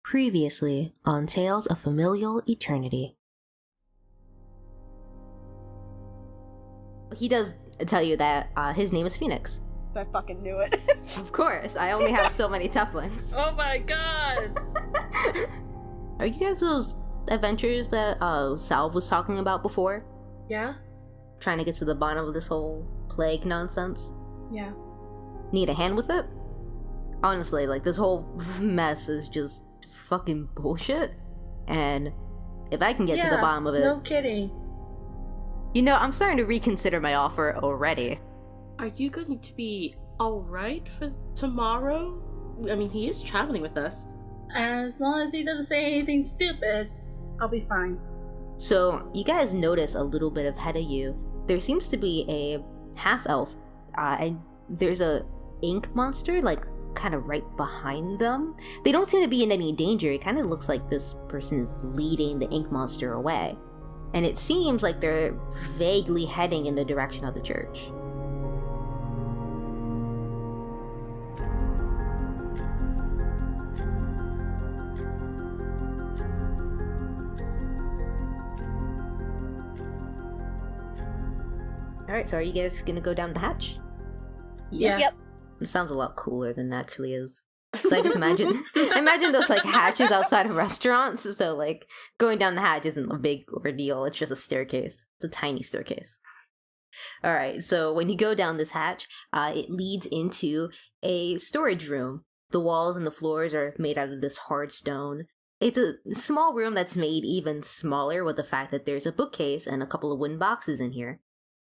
Previously on Tales of Familial Eternity. He does tell you that his name is Phoenix. I fucking knew it. Of course, I only have so many Teflings. Oh my god! Are you guys those adventures that Salve was talking about before? Yeah? Trying to get to the bottom of this whole plague nonsense? Yeah. Need a hand with it? Honestly, like, this whole mess is just fucking bullshit. And if I can get to the bottom of it... No kidding. You know, I'm starting to reconsider my offer already. Are you going to be alright for tomorrow? I mean, he is traveling with us. As long as he doesn't say anything stupid, I'll be fine. So, you guys notice a little bit ahead of you. There seems to be a half-elf, and there's a ink monster, like, kind of right behind them. They don't seem to be in any danger. It kind of looks like this person is leading the ink monster away. And it seems like they're vaguely heading in the direction of the church. Alright, so are you guys gonna go down the hatch? Yeah. Yep. It sounds a lot cooler than it actually is. So I just imagine those like hatches outside of restaurants. So like going down the hatch isn't a big ordeal. It's just a staircase. It's a tiny staircase. All right. So when you go down this hatch, it leads into a storage room. The walls and the floors are made out of this hard stone. It's a small room that's made even smaller with the fact that there's a bookcase and a couple of wooden boxes in here.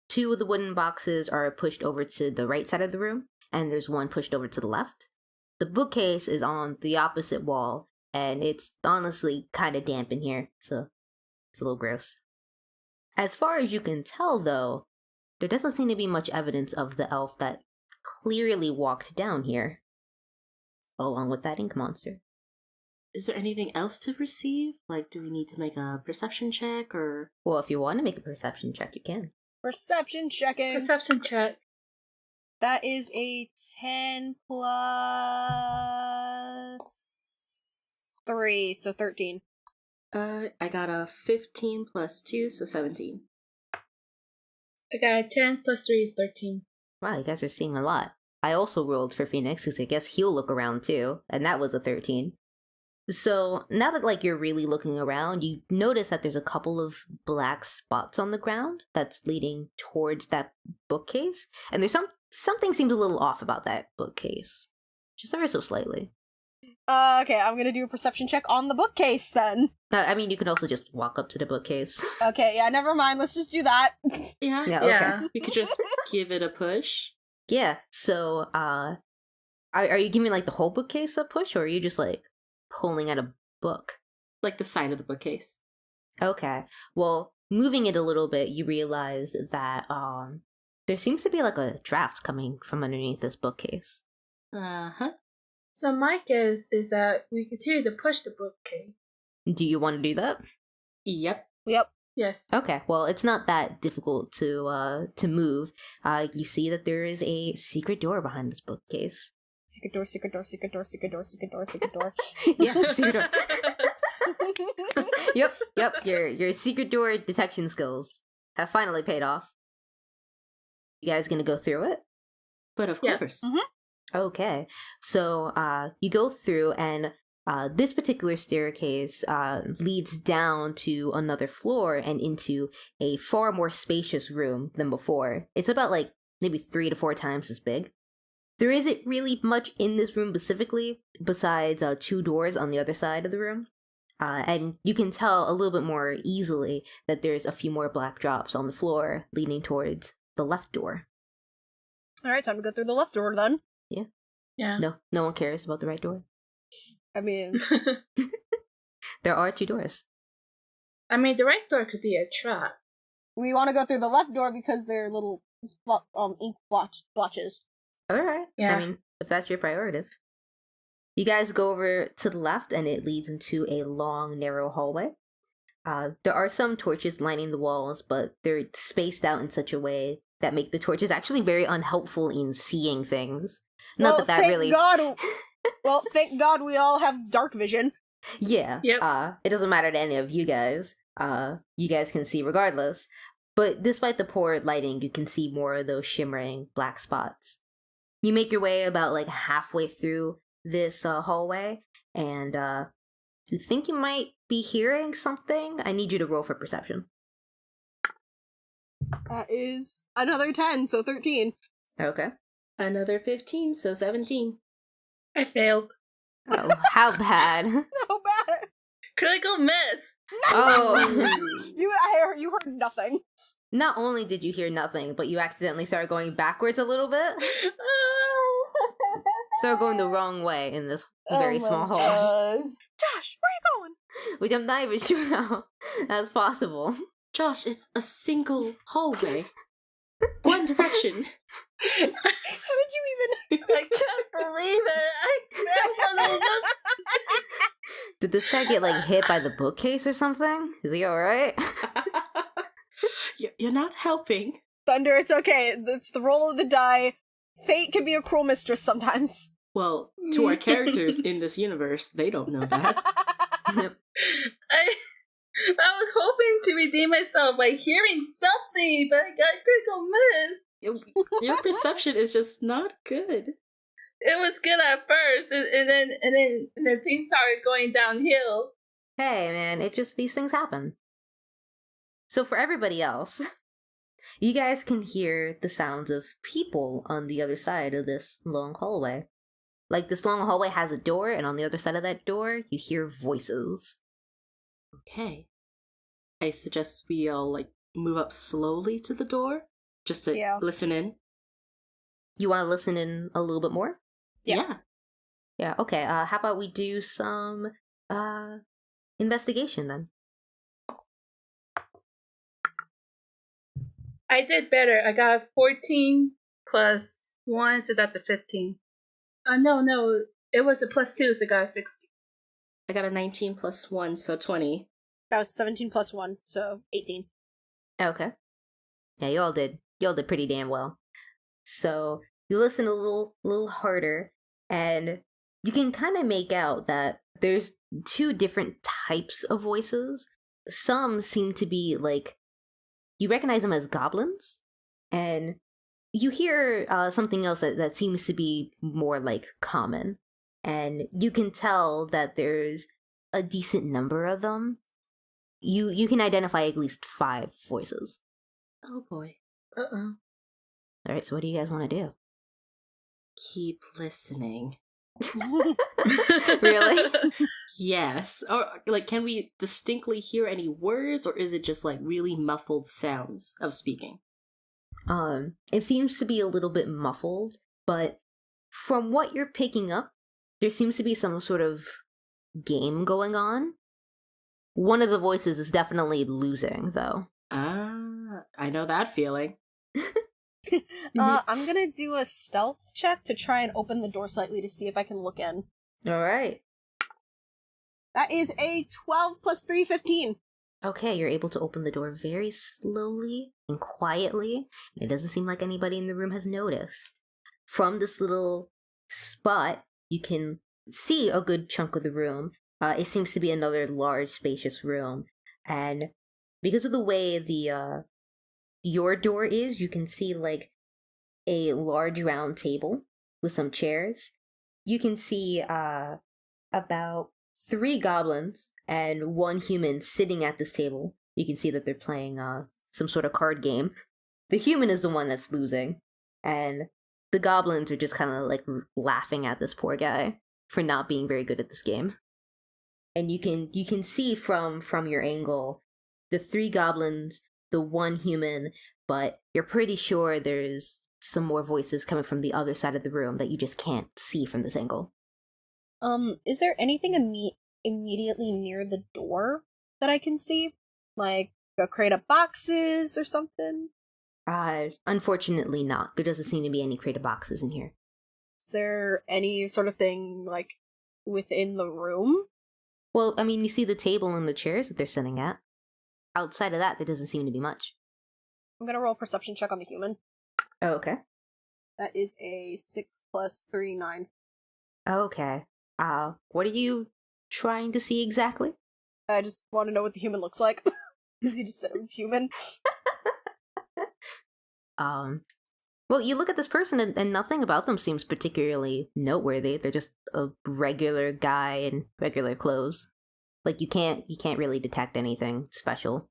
Two of the wooden boxes are pushed over to the right side of the room, and there's one pushed over to the left. The bookcase is on the opposite wall, and it's honestly kind of damp in here, so it's a little gross. As far as you can tell, though, there doesn't seem to be much evidence of the elf that clearly walked down here, along with that ink monster. Is there anything else to receive? Like, do we need to make a perception check, or...? Well, if you want to make a perception check, you can. Perception checking. Perception check. That is a 10 plus 3, so 13. I got a 15 plus 2, so 17. I got a 10 plus 3 is 13. Wow, you guys are seeing a lot. I also rolled for Phoenix, because I guess he'll look around too, and that was a 13. So, now that, like, you're really looking around, you notice that there's a couple of black spots on the ground that's leading towards that bookcase, and there's something seems a little off about that bookcase. Just ever so slightly. Okay, I'm gonna do a perception check on the bookcase, then. I mean, you can also just walk up to the bookcase. Okay, yeah, never mind, let's just do that. Yeah, Okay. We could just give it a push. Yeah, so, are you giving, like, the whole bookcase a push, or are you just, like, pulling at a book? Like the side of the bookcase. Okay. Well, moving it a little bit, you realize that there seems to be like a draft coming from underneath this bookcase. Uh-huh. So my guess is that we continue to push the bookcase. Do you want to do that? Yep. Yep. Yes. Okay. Well, it's not that difficult to move. You see that there is a secret door behind this bookcase. Secret door, secret door, secret door, secret door, secret door, secret door. Yeah, secret door. Yep. Your secret door detection skills have finally paid off. You guys gonna go through it? But of Yeah. course. Mhm. Okay. So you go through, and this particular staircase leads down to another floor and into a far more spacious room than before. It's about like maybe 3 to 4 times as big. There isn't really much in this room specifically, besides 2 doors on the other side of the room. And you can tell a little bit more easily that there's a few more black drops on the floor leading towards the left door. Alright, time to go through the left door, then. Yeah. No one cares about the right door. I mean, There are 2 doors. I mean, the right door could be a trap. we want to go through the left door because they're little ink blotches. Alright. Yeah. I mean, if that's your prerogative. You guys go over to the left, and it leads into a long, narrow hallway. There are some torches lining the walls, but they're spaced out in such a way that make the torches actually very unhelpful in seeing things. Not that thank really... God. Well, thank God we all have dark vision. Yeah. Yep. It doesn't matter to any of you guys. You guys can see regardless. But despite the poor lighting, you can see more of those shimmering black spots. You make your way about like halfway through this hallway, and you think you might be hearing something. I need you to roll for perception. That is another 10, so 13. Okay. Another 15, so 17. I failed. Oh, how bad. No bad. Critical miss. Oh. You heard nothing. Not only did you hear nothing, but you accidentally started going backwards a little bit. Started going the wrong way in this very small hall. Josh, where are you going? Which I'm not even sure how that's possible. Josh, it's a single hallway. One direction. How did you even... I can't believe it. I can't believe it. Did this guy get like hit by the bookcase or something? Is he alright? You're not helping. Thunder, it's okay. It's the roll of the die. Fate can be a cruel mistress sometimes. Well, to our characters in this universe, they don't know that. I was hoping to redeem myself by hearing something, but I got critical miss. Your perception is just not good. It was good at first, and then things started going downhill. Hey man, these things happen. So for everybody else, you guys can hear the sounds of people on the other side of this long hallway. Like this long hallway has a door, and on the other side of that door, you hear voices. Okay. I suggest we all, like, move up slowly to the door, just to listen in. You want to listen in a little bit more? Yeah. Yeah, okay. How about we do some, investigation then? I did better. I got 14 plus 1, so that's a 15. No, it was a plus 2, so I got a 16. I got a 19 plus 1, so 20. That was 17 plus 1, so 18. Okay. Yeah, you all did pretty damn well. So you listen a little harder, and you can kind of make out that there's two different types of voices. Some seem to be like, you recognize them as goblins, and you hear something else that seems to be more like common, and you can tell that there's a decent number of them. You can identify at least 5 voices. Oh boy. Uh-oh. All right, so what do you guys want to do? Keep listening. Really? Yes. Or, like, can we distinctly hear any words, or is it just, like, really muffled sounds of speaking? It seems to be a little bit muffled, but from what you're picking up, there seems to be some sort of game going on. One of the voices is definitely losing, though. I know that feeling. I'm gonna do a stealth check to try and open the door slightly to see if I can look in. All right. That is a 12 plus 3, 15. Okay, you're able to open the door very slowly and quietly. It doesn't seem like anybody in the room has noticed. From this little spot, you can see a good chunk of the room. It seems to be another large, spacious room. And because of the way the your door is, you can see like a large round table with some chairs. You can see about 3 goblins and 1 human sitting at this table. You can see that they're playing some sort of card game. The human is the one that's losing, and the goblins are just kind of like laughing at this poor guy for not being very good at this game. And you can see from your angle the 3 goblins, the 1 human, but you're pretty sure there's some more voices coming from the other side of the room that you just can't see from this angle. Is there anything immediately near the door that I can see? Like a crate of boxes or something? Unfortunately not. There doesn't seem to be any crate of boxes in here. Is there any sort of thing, like, within the room? Well, I mean, you see the table and the chairs that they're sitting at. Outside of that, there doesn't seem to be much. I'm gonna roll a perception check on the human. Oh, okay. That is a 6 plus 3, 9. Okay. What are you trying to see exactly? I just want to know what the human looks like. Because he just said it was human. Well, you look at this person and nothing about them seems particularly noteworthy. They're just a regular guy in regular clothes. Like you can't really detect anything special.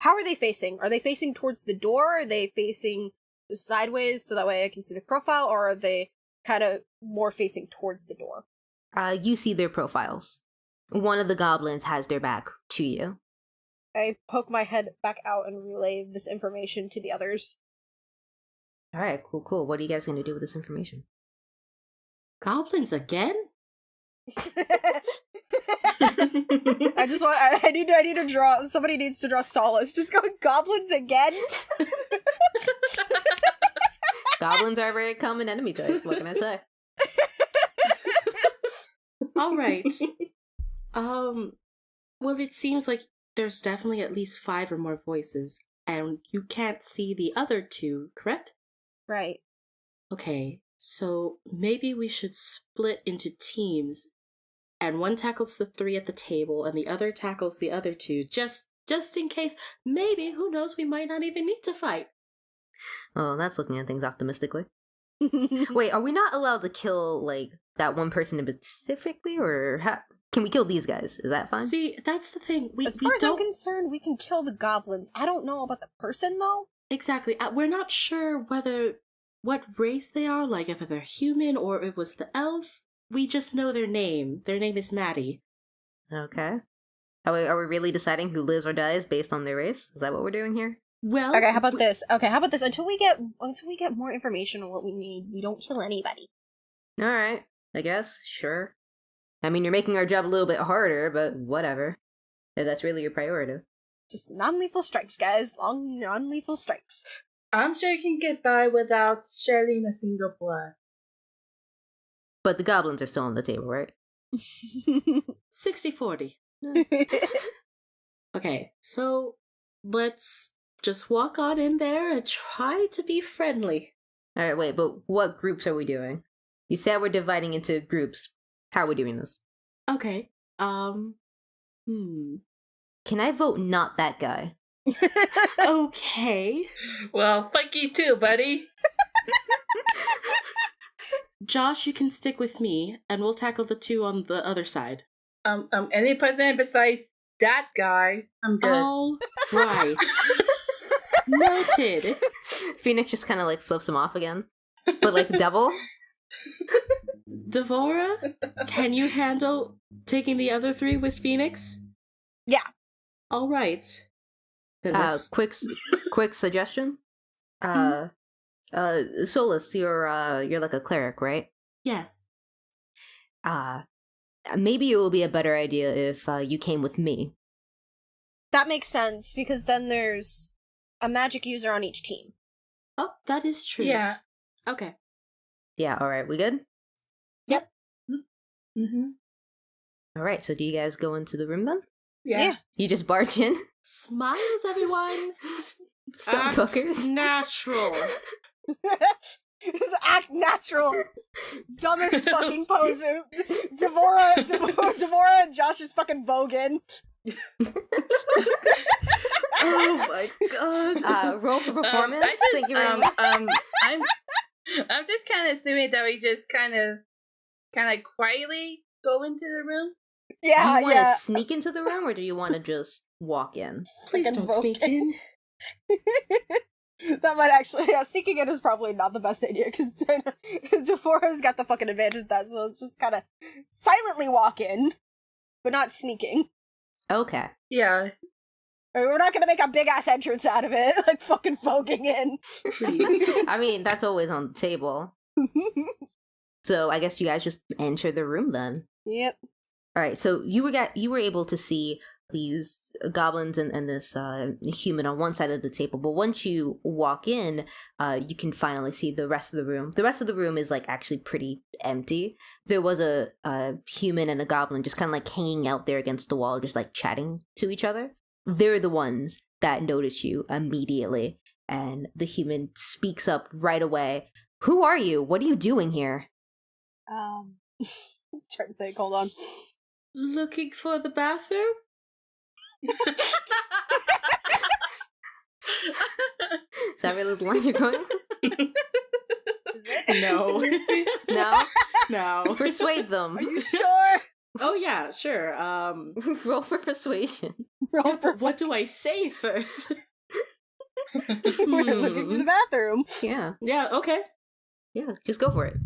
How are they facing? Are they facing towards the door? Are they facing sideways so that way I can see the profile? Or are they kind of more facing towards the door? You see their profiles. One of the goblins has their back to you. I poke my head back out and relay this information to the others. Alright, cool. What are you guys going to do with this information? Goblins again? I need to draw, somebody needs to draw Solis. Just go goblins again? Goblins are a very common enemy type, what can I say? Alright. Well, it seems like there's definitely at least 5 or more voices, and you can't see the other 2, correct? Right. Okay, so maybe we should split into teams, and one tackles the 3 at the table, and the other tackles the other 2, just in case. Maybe, who knows, we might not even need to fight. Oh, that's looking at things optimistically. Wait, are we not allowed to kill, like, that one person specifically, or can we kill these guys? Is that fine? See, that's the thing. As far as I'm concerned, we can kill the goblins. I don't know about the person, though. Exactly. We're not sure what race they are, like if they're human or it was the elf. We just know their name. Their name is Maddie. Okay. Are we really deciding who lives or dies based on their race? Is that what we're doing here? Well, okay, how about this? Until we get more information on what we need, we don't kill anybody. Alright, I guess, sure. I mean, you're making our job a little bit harder, but whatever. If that's really your priority. Just non-lethal strikes, guys. Long non-lethal strikes. I'm sure you can get by without shedding a single blood. But the goblins are still on the table, right? 60-40. Okay, so let's just walk on in there and try to be friendly. Alright, wait, but what groups are we doing? You said we're dividing into groups. How are we doing this? Okay, Can I vote not that guy? Okay. Well, fuck you too, buddy. Josh, you can stick with me, and we'll tackle the 2 on the other side. Any person besides that guy, I'm good. All right. Noted. Phoenix just kind of like flips him off again. But like double? Devora, can you handle taking the other 3 with Phoenix? Yeah. All right. Quick suggestion. Solis, you're like a cleric, right? Yes. Maybe it will be a better idea if you came with me. That makes sense, because then there's a magic user on each team. Oh, that is true. Yeah. Okay. Yeah, alright, we good? Yep. Mm-hmm. Alright, so do you guys go into the room then? Yeah. You just barge in? Smiles, everyone! Some fuckers. Natural. Act natural. Dumbest fucking pose. Devora and Josh is fucking voguing. Oh my god. Roll for performance. Thank you very much. I'm just kind of assuming that we just kind of quietly go into the room. Yeah, do you want to sneak into the room, or do you want to just walk in? Please don't sneak in. That might actually, sneaking in is probably not the best idea, because Devora's got the fucking advantage of that, so let's just kind of silently walk in, but not sneaking. Okay. Yeah. I mean, we're not gonna make a big-ass entrance out of it, like fucking voguing in. Please. I mean, that's always on the table. So I guess you guys just enter the room then. Yep. Alright, so you were able to see these goblins and this human on one side of the table, but once you walk in, you can finally see the rest of the room. The rest of the room is like actually pretty empty. There was a human and a goblin just kind of like hanging out there against the wall, just like chatting to each other. They're the ones that notice you immediately, and the human speaks up right away. Who are you? What are you doing here? Trying to think, hold on. looking for the bathroom? Is that really the line you're going? No. No? No. Persuade them. Are you sure? Oh yeah, sure. Roll for persuasion. Roll for What do I say first? We're looking for the bathroom. Yeah. Yeah, okay. Yeah, just go for it.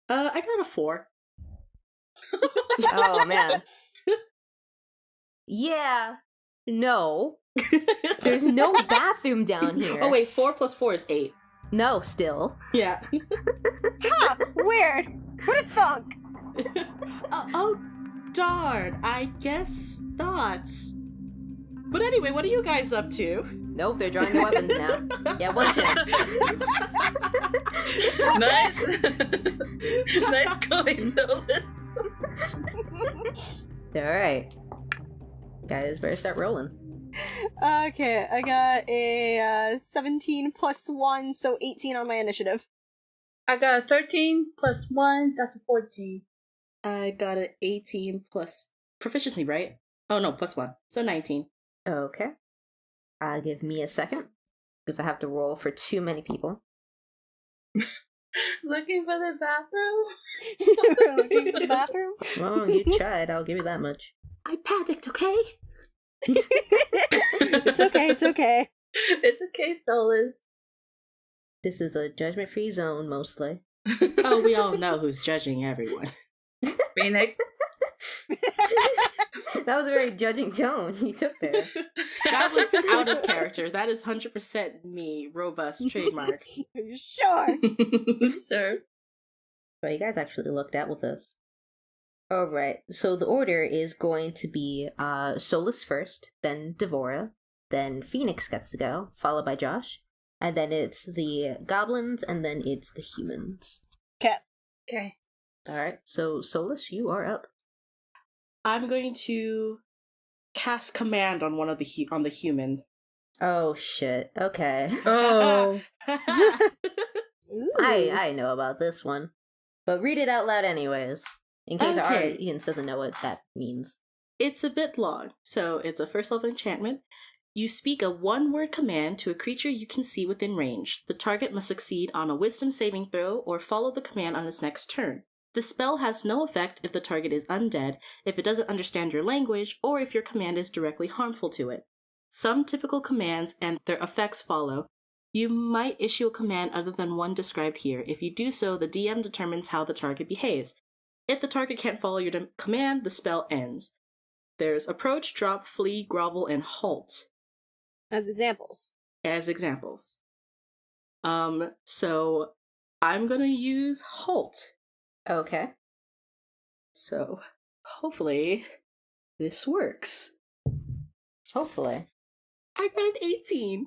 I got a 4. Oh, man. Yeah. No. There's no bathroom down here. Oh wait, 4 plus 4 is 8. No, still. Yeah. Ha! Weird. Who'd have thunk? Oh, darn. I guess not. But anyway, what are you guys up to? Nope, they're drawing their weapons now. Yeah, one chance. Nice. Nice going, Solis. Alright. Guys, better start rolling. Okay, I got a 17 plus 1, so 18 on my initiative. I got a 13 plus 1, that's a 14. I got an 18 plus proficiency, right? Oh no, plus 1. So 19. Okay. Give me a second, because I have to roll for too many people. Looking for the bathroom? We're looking for the bathroom. Well, you tried, I'll give you that much. I panicked, okay? It's okay, it's okay. It's okay, Solis. This is a judgment-free zone, mostly. Oh, we all know who's judging everyone. Phoenix. That was a very judging tone you took there. That was out of character. That is 100% me, robust trademark. Are you sure? Sure. Well, you guys actually looked at with us. Alright, so the order is going to be Solis first, then Devora, then Phoenix gets to go, followed by Josh, and then it's the goblins, and then it's the humans. Okay. Okay. Alright, so Solis, you are up. I'm going to cast command on one of the on the human. Oh shit, okay. Oh. Ooh. I know about this one. But read it out loud anyways, in case our Okay. audience doesn't know what that means. It's a bit long, so it's a first level enchantment. You speak a one-word command to a creature you can see within range. The target must succeed on a wisdom saving throw or follow the command on its next turn. The spell has no effect if the target is undead, if it doesn't understand your language, or if your command is directly harmful to it. Some typical commands and their effects follow. You might issue a command other than one described here. If you do so, the DM determines how the target behaves. If the target can't follow your command, the spell ends. There's approach, drop, flee, grovel, and halt As examples. as examples. So I'm gonna use halt. Okay. So hopefully this works. Hopefully. I got an 18.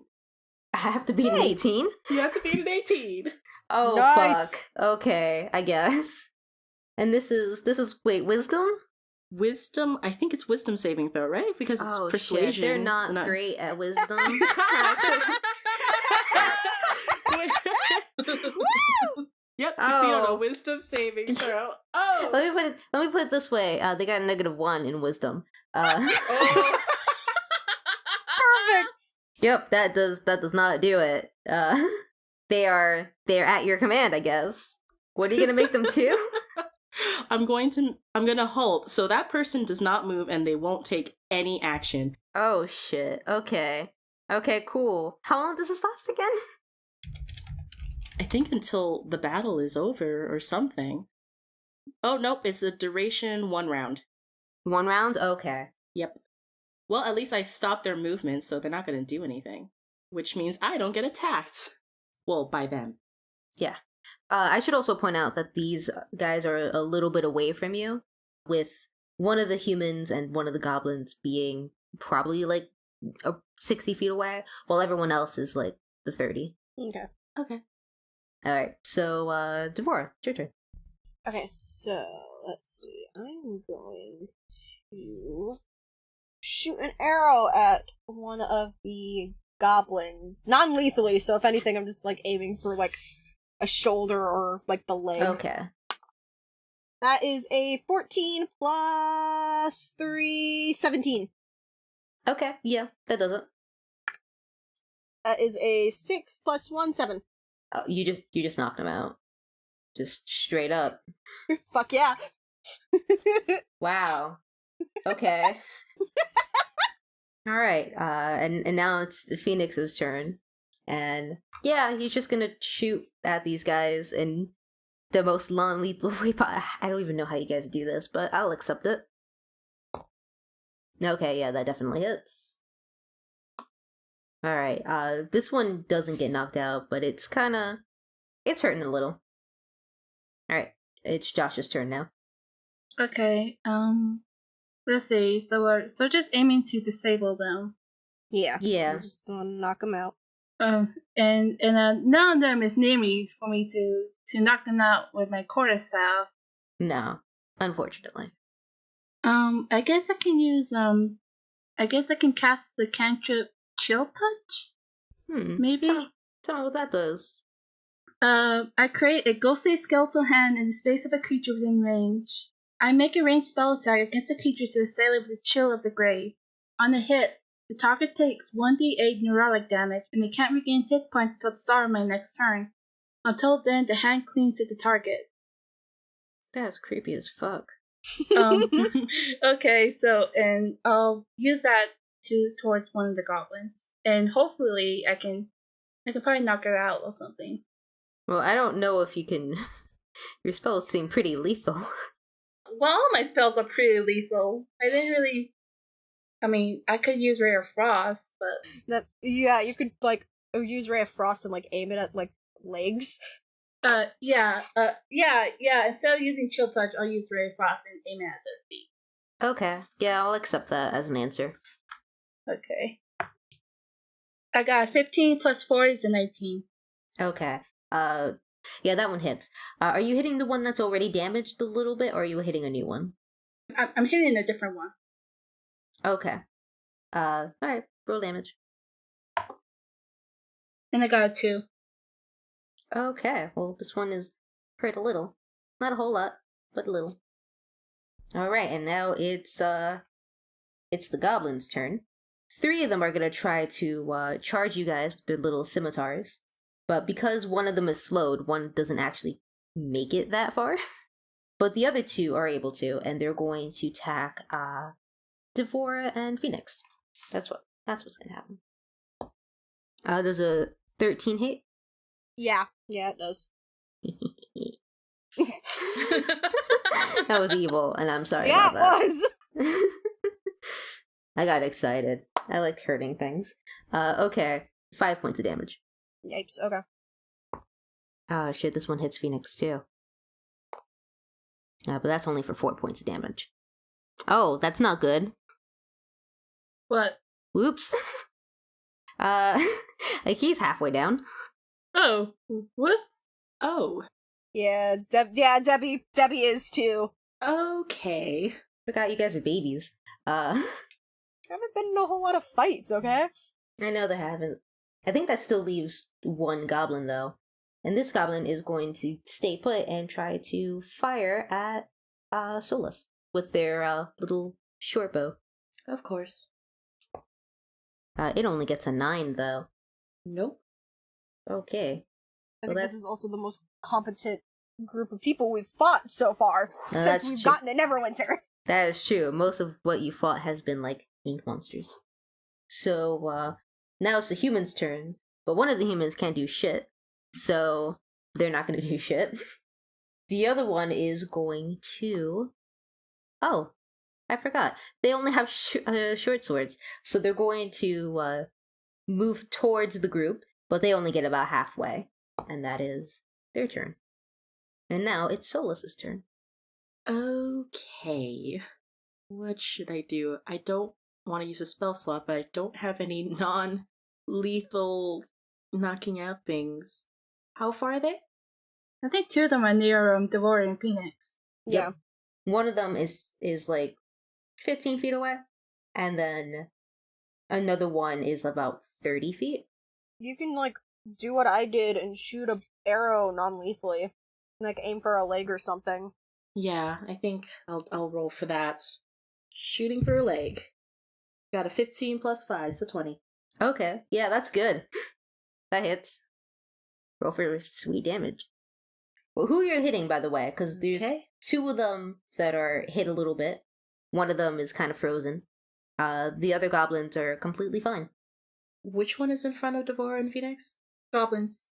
I have to beat an 18? You have to beat an 18. Oh, Nice. fuck. Okay, I guess. And this is wait, wisdom? Wisdom, I think it's wisdom saving throw, right? Because it's Oh, persuasion. shit. They're not great at wisdom. Yep, succeed on a Oh. wisdom saving throw. Oh! Let me put it this way. They got a -1 in wisdom. Oh. Perfect! Yep, that does not do it. They're at your command, I guess. What are you gonna make them do? I'm gonna halt, so that person does not move and they won't take any action. Oh shit. Okay. Okay, cool. How long does this last again? I think until the battle is over or something. Oh nope, it's a duration 1 round. 1 round? Okay. Yep. Well, at least I stopped their movement, so they're not gonna do anything. Which means I don't get attacked. Well, by them. Yeah. I should also point out that these guys are a little bit away from you, with one of the humans and one of the goblins being probably like 60 feet away, while everyone else is like the 30. Okay. Okay. Alright, so, Devora, it's your turn. Okay, so, let's see. I'm going to shoot an arrow at one of the goblins. Non-lethally, so if anything, I'm just, like, aiming for, like, a shoulder or, like, the leg. Okay. That is a 14 plus 3, 17. Okay, yeah, that does it. That is a 6 plus 1, 7. Oh, you just knocked him out. Just straight up. Fuck yeah. Wow. Okay. All right. And now it's Phoenix's turn, and yeah, he's just gonna shoot at these guys in the most non-lethal way. I don't even know how you guys do this, but I'll accept it. Okay, yeah, that definitely hits. All right. This one doesn't get knocked out, but it's hurting a little. All right, it's Josh's turn now. Okay. Let's see. So we're just aiming to disable them. Yeah. Yeah. We're just gonna knock them out. And none of them is near me for me to knock them out with my quarterstaff. No, unfortunately. I guess I can use I guess I can cast the cantrip Chill Touch. Maybe. Tell me what that does. I create a ghostly skeletal hand in the space of a creature within range. I make a ranged spell attack against a creature to assail it with the chill of the grave. On a hit, the target takes 1d8 neurotic damage, and they can't regain hit points until the start of my next turn. Until then, the hand clings to the target. That's creepy as fuck. Okay, so and I'll use that towards one of the goblins, and hopefully I can probably knock it out or something. Well, I don't know if you can. Your spells seem pretty lethal. Well, all my spells are pretty lethal. I didn't really. I mean, I could use Ray of Frost, but You could use Ray of Frost and aim it at legs. Yeah. Instead of using Chill Touch, I'll use Ray of Frost and aim it at their feet. Okay, yeah, I'll accept that as an answer. Okay. I got 15 plus 4 is a 19. Okay. Yeah, that one hits. Are you hitting the one that's already damaged a little bit, or are you hitting a new one? I'm hitting a different one. Okay. Alright, roll damage. And I got a 2. Okay, well, this one is hurt a little. Not a whole lot, but a little. Alright, and now it's the goblin's turn. 3 of them are gonna try to charge you guys with their little scimitars. But because one of them is slowed, one doesn't actually make it that far. But the other 2 are able to, and they're going to attack Devora and Phoenix. That's what's gonna happen. Does a 13 hit? Yeah, it does. That was evil, and I'm sorry Yeah, about that. it was! I got excited. I like hurting things. Okay. 5 points of damage. Yipes, okay. Oh shit, this one hits Phoenix too. But that's only for 4 points of damage. Oh, that's not good. What? Whoops. He's halfway down. Oh, whoops. Oh, Yeah, Debbie is too. okay. Forgot you guys are babies. Haven't been in a whole lot of fights, okay? I know there haven't. I think that still leaves one goblin, though. And this goblin is going to stay put and try to fire at Solis with their little short bow. Of course. It only gets a 9, though. Nope. Okay. I Well, think this is also the most competent group of people we've fought so far since that's we've true. gotten to Neverwinter. That is true. Most of what you fought has been, ink monsters. So, now it's the humans' turn. But one of the humans can't do shit. So, they're not going to do shit. The other one is going to... Oh, I forgot. They only have short swords. So they're going to move towards the group, but they only get about halfway. And that is their turn. And now it's Solis's turn. Okay. What should I do? I don't want to use a spell slot, but I don't have any non-lethal knocking out things. How far are they? I think 2 of them are near Devora and Phoenix. Yeah. One of them is 15 feet away, and then another one is about 30 feet. You can, do what I did and shoot a arrow non-lethally. Aim for a leg or something. Yeah, I think I'll roll for that. Shooting for a leg. Got a 15 plus 5, so 20. Okay, yeah, that's good. That hits. Roll for sweet damage. Well, who you're hitting, by the way, because there's two of them that are hit a little bit. One of them is kind of frozen. The other goblins are completely fine. Which one is in front of Devora and Phoenix? Goblins.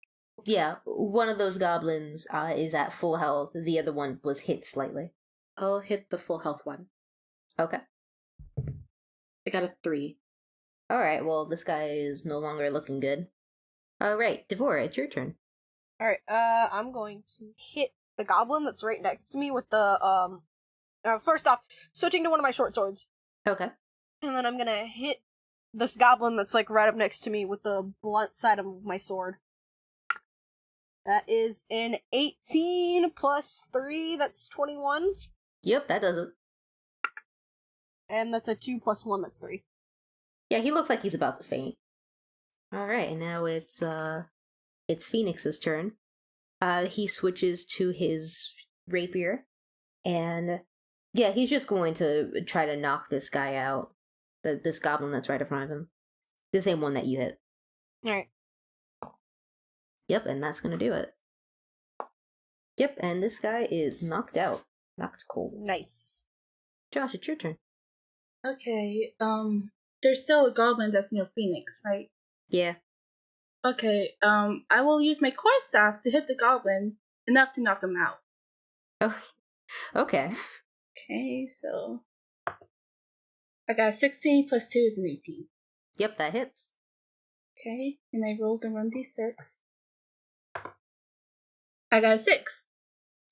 Yeah, one of those goblins is at full health. The other one was hit slightly. I'll hit the full health one. Okay. I got a 3. Alright, well, this guy is no longer looking good. Alright, Devora, it's your turn. Alright, I'm going to hit the goblin that's right next to me with the, first off, switching to one of my short swords. Okay. And then I'm gonna hit this goblin that's, like, right up next to me with the blunt side of my sword. That is an 18 plus 3, that's 21. Yep, that does it. And that's a 2 plus 1, that's 3. Yeah, he looks like he's about to faint. Alright, now it's Phoenix's turn. He switches to his rapier, and yeah, he's just going to try to knock this guy out. This goblin that's right in front of him. The same one that you hit. Alright. Yep, and that's gonna do it. Yep, and this guy is knocked out. Knocked cold. Nice. Josh, it's your turn. Okay, there's still a goblin that's near Phoenix, right? Yeah. Okay, I will use my quarterstaff to hit the goblin, enough to knock him out. Oh, okay. Okay, so I got 16 plus 2 is an 18. Yep, that hits. Okay, and I rolled a 1d6. I got a 6.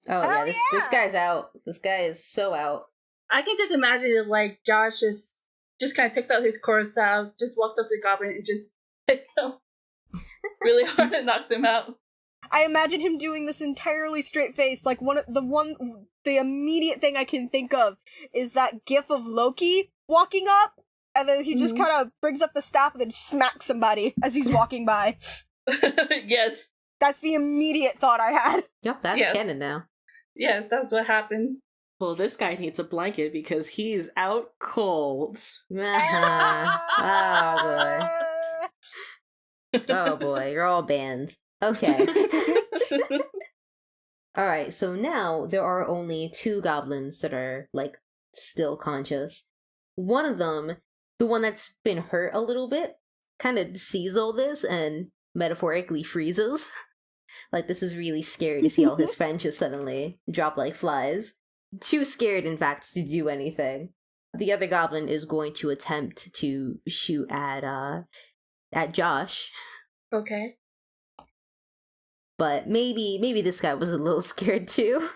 Oh yeah, this guy's out. This guy is so out. I can just imagine it like Josh just kind of takes out his quarterstaff, just walks up to the goblin and just hits him really hard and knocks him out. I imagine him doing this entirely straight face, like the immediate thing I can think of is that gif of Loki walking up, and then he just kind of brings up the staff and then smacks somebody as he's walking by. Yes. That's the immediate thought I had. Yep, that's canon now. Yes, that's what happened. Well, this guy needs a blanket because he's out cold. Oh boy. Oh boy, you're all banned. Okay. Alright, so now there are only 2 goblins that are, like, still conscious. One of them, the one that's been hurt a little bit, kind of sees all this and metaphorically freezes. Like, this is really scary to see all his friends just suddenly drop like flies. Too scared, in fact, to do anything. The other goblin is going to attempt to shoot at Josh. Okay. But maybe this guy was a little scared too.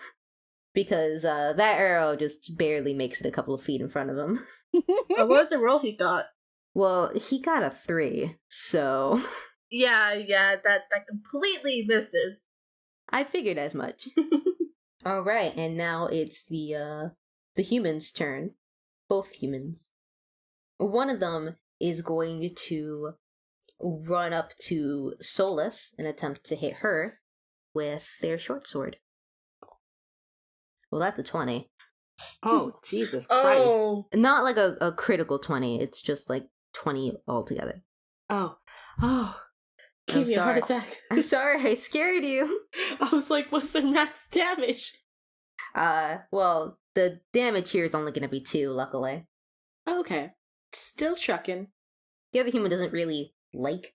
Because that arrow just barely makes it a couple of feet in front of him. What was the roll he got? Well, he got a 3, so... Yeah, that completely misses. I figured as much. Alright, and now it's the humans' turn. Both humans. One of them is going to run up to Solis and attempt to hit her with their short sword. Well, that's a 20. Oh, Jesus Christ. Oh. Not like a critical 20, it's just like 20 altogether. Oh. I'm Give me a heart sorry. attack. I'm sorry, I scared you. I was like, what's their max damage? Well, the damage here is only going to be 2, luckily. Okay. Still trucking. The other human doesn't really like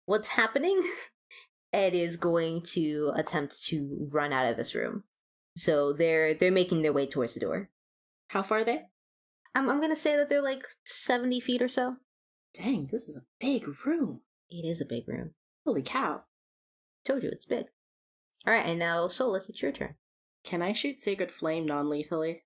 what's happening and is going to attempt to run out of this room. So they're making their way towards the door. How far are they? I'm gonna say that they're like 70 feet or so. Dang, this is a big room. It is a big room. Holy cow. Told you, it's big. Alright, and now Solis, it's your turn. Can I shoot Sacred Flame non-lethally?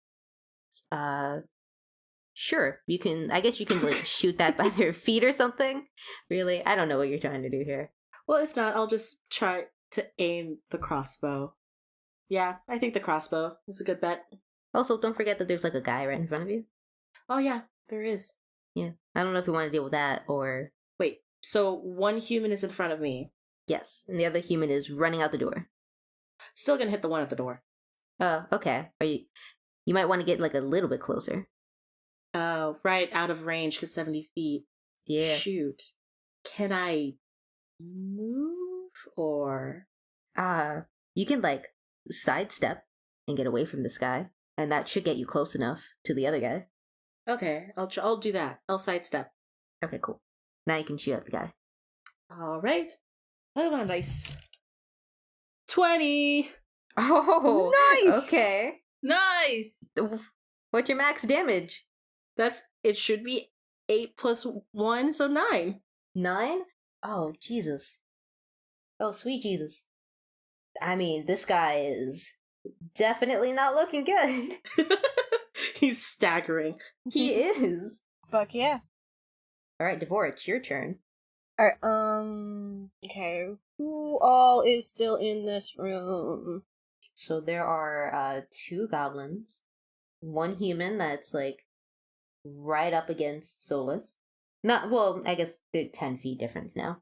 Sure. You can, I guess you can like shoot that by their feet or something. Really? I don't know what you're trying to do here. Well, if not, I'll just try to aim the crossbow. Yeah, I think the crossbow is a good bet. Also, don't forget that there's like a guy right in front of you. Oh yeah, there is. Yeah. I don't know if you want to deal with that or... Wait, so one human is in front of me. Yes, and the other human is running out the door. Still gonna hit the one at the door. Okay. You might want to get like a little bit closer. Right out of range because 70 feet. Yeah. Shoot. Can I move or? You can like sidestep and get away from this guy, and that should get you close enough to the other guy. Okay, I'll do that. I'll sidestep. Okay, cool. Now you can shoot at the guy. All right. Hold on, dice. 20. Oh, Nice! Okay. Nice! What's your max damage? It should be 8 plus 1, so 9. 9? Oh, Jesus. Oh, sweet Jesus. I mean, this guy is definitely not looking good. He's staggering. He is. Fuck yeah. Alright, Devora, it's your turn. Alright, okay. Who all is still in this room? So there are 2 goblins, 1 human that's like right up against Solis. I guess they're 10 feet difference now.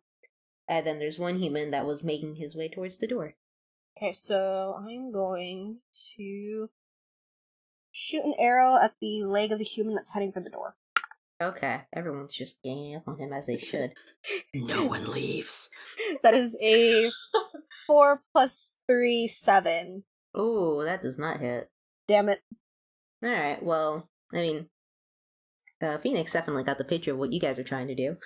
And then there's 1 human that was making his way towards the door. Okay, so I'm going to shoot an arrow at the leg of the human that's heading for the door. Okay, everyone's just ganging up on him as they should. No one leaves. That is a 4 plus 3, 7. Ooh, that does not hit. Damn it. Alright, well, I mean, Phoenix definitely got the picture of what you guys are trying to do.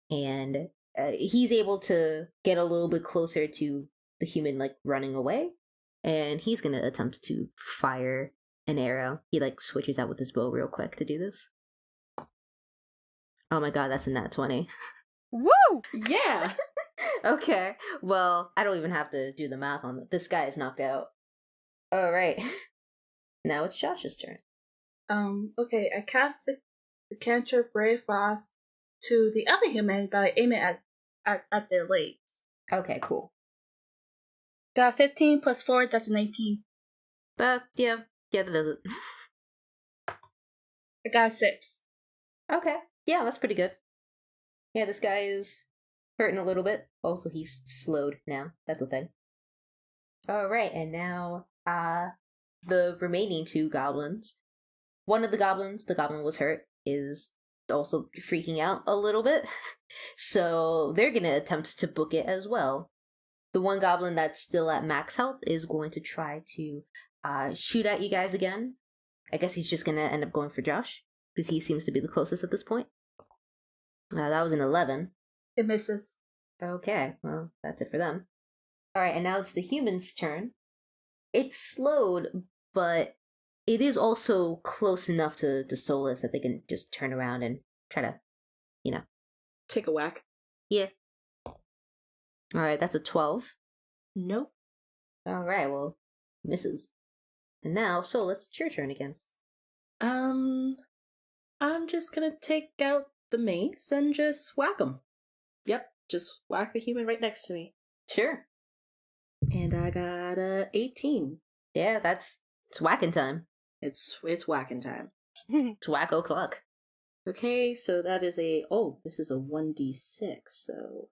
And he's able to get a little bit closer to the human, like, running away. And he's gonna attempt to fire an arrow. He, like, switches out with his bow real quick to do this. Oh my god, that's a nat 20. Woo! Yeah. Okay, well, I don't even have to do the math on it. This guy is knocked out. Alright. Now it's Josh's turn. Okay, I cast the cantrip Ray of Frost to the other human by aiming at their legs. Okay, cool. Got 15 plus 4, that's an 18. Yeah, that does it. I got 6. Okay, yeah, that's pretty good. Yeah, this guy is hurting a little bit. Also, he's slowed now. That's a thing. Alright, and now, the remaining 2 goblins. One of the goblins, the goblin was hurt, is also freaking out a little bit. So they're gonna attempt to book it as well. The one goblin that's still at max health is going to try to shoot at you guys again. I guess he's just gonna end up going for Josh, because he seems to be the closest at this point. That was an 11. It misses. Okay, well, that's it for them. Alright, and now it's the human's turn. It's slowed, but it is also close enough to Solis that they can just turn around and try to, Take a whack. Yeah. Alright, that's a 12. Nope. Alright, well, misses. And now, Solis, it's your turn again. I'm just gonna take out the mace and just whack him. Yep, just whack the human right next to me. Sure. And I got 18. Yeah, it's whacking time. It's whacking time. It's whack o'clock. Okay, so that is this is a 1d6, so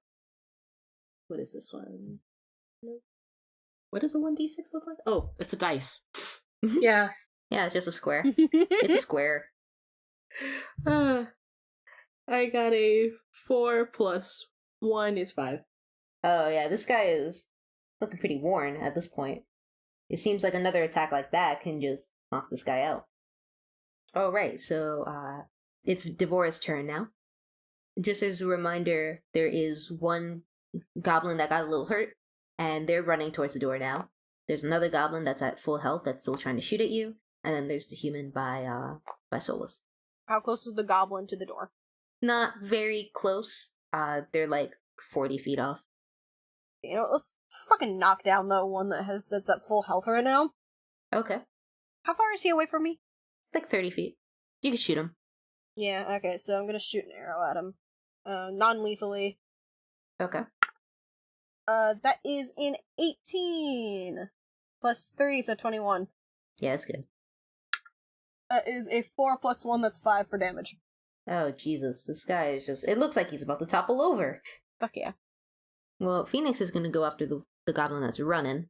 what is this one? Nope. What does a 1d6 look like? Oh, it's a dice. Yeah. Yeah, it's just a square. It's a square. I got a 4 plus 1 is 5. Oh yeah, this guy is looking pretty worn at this point. It seems like another attack like that can just knock this guy out. Oh right, so it's Devora's turn now. Just as a reminder, there is one goblin that got a little hurt, and they're running towards the door now. There's another goblin that's at full health that's still trying to shoot at you, and then there's the human by Solis. How close is the goblin to the door? Not very close. They're like 40 feet off. You know, let's fucking knock down the one that's at full health right now. Okay. How far is he away from me? Like 30 feet. You can shoot him. Yeah, okay, so I'm gonna shoot an arrow at him. Non-lethally. Okay. That is an 18! Plus 3, so 21. Yeah, that's good. That is a 4 plus 1, that's 5 for damage. Oh, Jesus. This guy is just... It looks like he's about to topple over. Fuck yeah. Well, Phoenix is going to go after the goblin that's running.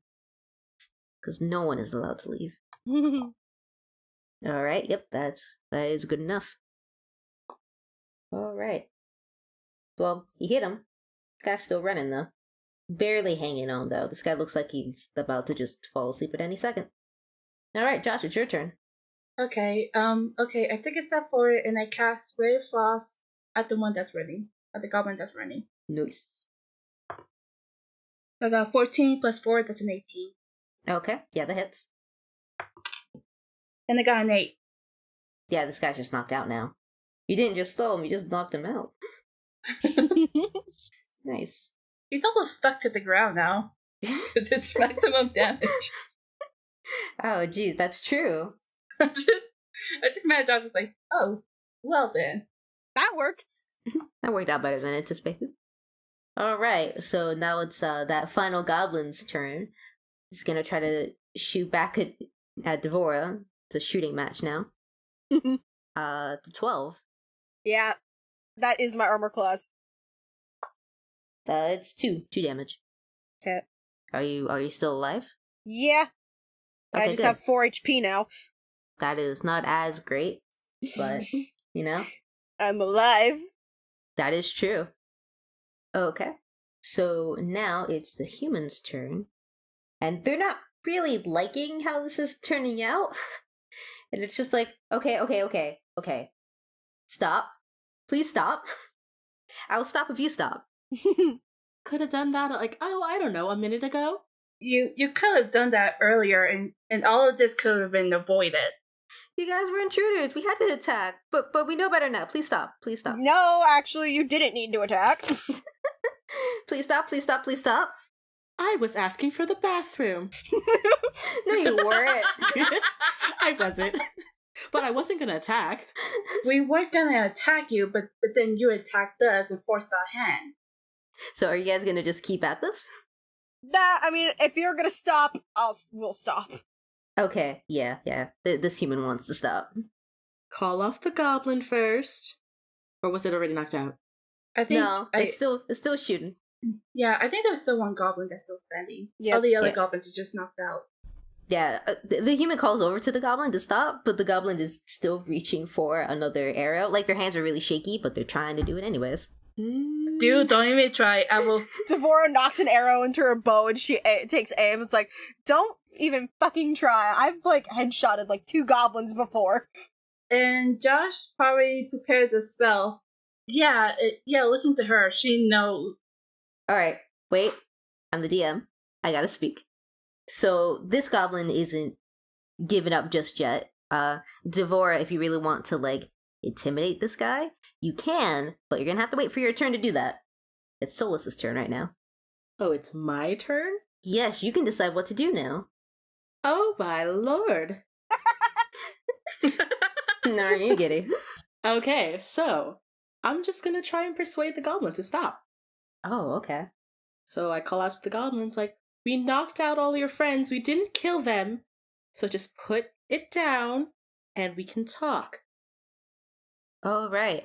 because no one is allowed to leave. All right, yep, that is good enough. All right. Well, you hit him. This guy's still running though, barely hanging on though. This guy looks like he's about to just fall asleep at any second. All right, Josh, it's your turn. Okay, I take a step forward and I cast Ray of Frost at the one that's running, at the goblin that's running. Nice. I got 14 plus 4, that's an 18. Okay, yeah, that hits. And I got an 8. Yeah, this guy's just knocked out now. You didn't just slow him, you just knocked him out. Nice. He's also stuck to the ground now. It's maximum damage. Oh, geez, that's true. I just imagine I was like, oh, well then. That worked. That worked out better than anticipated. Alright, so now it's that final goblin's turn. He's gonna try to shoot back at Devora. It's a shooting match now. To 12. Yeah, that is my armor class. It's 2 damage. Okay. Are you still alive? Yeah. I Okay, just good. have 4 HP now. That is not as great, but you know, I'm alive. that is true. Okay. So now it's the humans' turn. And they're not really liking how this is turning out. And it's just like, okay. Stop. Please stop. I will stop if you stop. Could have done that like, I don't know, a minute ago. You could have done that earlier and all of this could have been avoided. You guys were intruders. We had to attack. But we know better now. Please stop. Please stop. No, actually, you didn't need to attack. Please stop. Please stop. Please stop. I was asking for the bathroom. No, you weren't. I wasn't. But I wasn't gonna attack. We weren't gonna attack you, but then you attacked us and forced our hand. So are you guys gonna just keep at this? I mean, if you're gonna stop, we'll stop. Okay, yeah. This human wants to stop. Call off the goblin first. Or was it already knocked out? I think No, it's still shooting. Yeah, I think there's still one goblin that's still standing. Yep. All the other Yeah. goblins are just knocked out. Yeah, the human calls over to the goblin to stop, but the goblin is still reaching for another arrow. Like, their hands are really shaky, but they're trying to do it anyways. Dude, don't even try. I will. Devora knocks an arrow into her bow and she takes aim. It's like, don't even fucking try. I've, headshotted, 2 goblins before. And Josh probably prepares a spell. Yeah, listen to her. She knows. Alright, wait. I'm the DM. I gotta speak. So, this goblin isn't giving up just yet. Devora, if you really want to, intimidate this guy, you can, but you're gonna have to wait for your turn to do that. It's Solis' turn right now. Oh, it's my turn? Yes, you can decide what to do now. Oh my lord. No, you get it. Okay, so I'm just gonna try and persuade the goblin to stop. Oh, okay. So I call out to the goblins like, we knocked out all your friends, we didn't kill them, so just put it down and we can talk. Alright,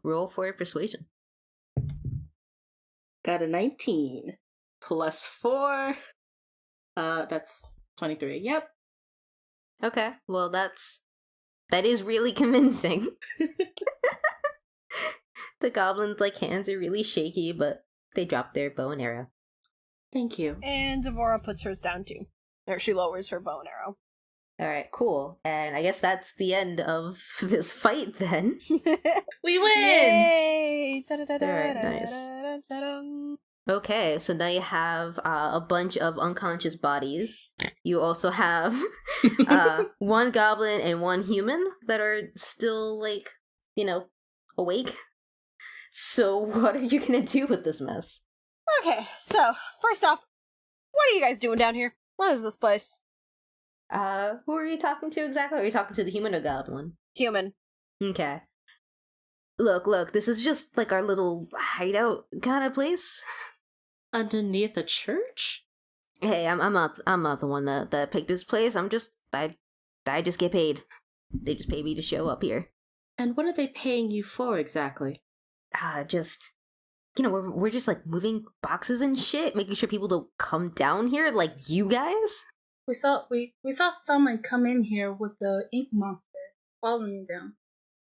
roll for persuasion. Got a 19 plus 4. That's 23. Yep. Okay, well that is really convincing. The goblins' hands are really shaky, but they drop their bow and arrow. Thank you. And Devora puts hers down too. Or she lowers her bow and arrow. Alright, cool. And I guess that's the end of this fight then. We win! Yay! Alright, nice. Okay, so now you have a bunch of unconscious bodies. You also have one goblin and one human that are still, awake. So what are you gonna do with this mess? Okay, so, first off, what are you guys doing down here? What is this place? Who are you talking to exactly? Are you talking to the human or goblin? Human. Okay. Look, this is just our little hideout kind of place. Underneath a church? Hey, I'm not the one that picked this place. I just get paid. They just pay me to show up here. And what are they paying you for exactly? Just we're just moving boxes and shit, making sure people don't come down here like you guys. We saw someone come in here with the ink monster following them.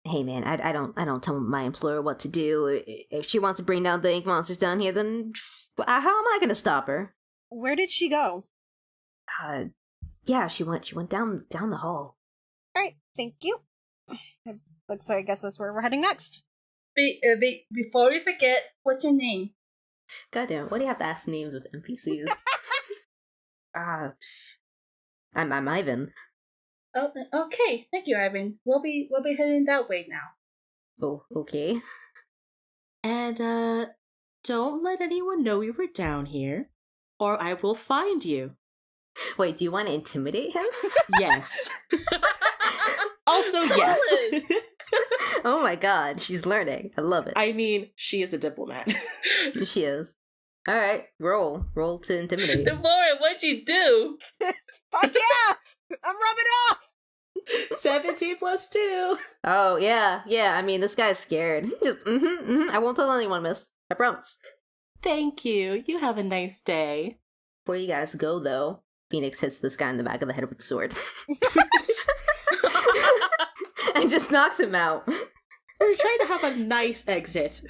Hey man, I don't tell my employer what to do. If she wants to bring down the ink monsters down here, then how am I gonna stop her? Where did she go? Yeah, she went down the hall. Alright, thank you. Looks like I guess that's where we're heading next. Before we forget, what's your name? Goddamn, why do you have to ask names of NPCs? I'm Ivan. Oh, okay. Thank you, Ivan. We'll be heading that way now. Oh, okay. And don't let anyone know we were down here, or I will find you. Wait, do you want to intimidate him? Yes. Also, yes. Oh my god, she's learning. I love it. I mean, she is a diplomat. She is. Alright, roll to intimidate. Devora, what'd you do? Fuck yeah! I'm rubbing off! 17 plus 2. Oh, yeah, I mean, this guy's scared. Just, I won't tell anyone, miss. I promise. Thank you. You have a nice day. Before you guys go, though, Phoenix hits this guy in the back of the head with the sword. And just knocks him out. We're trying to have a nice exit.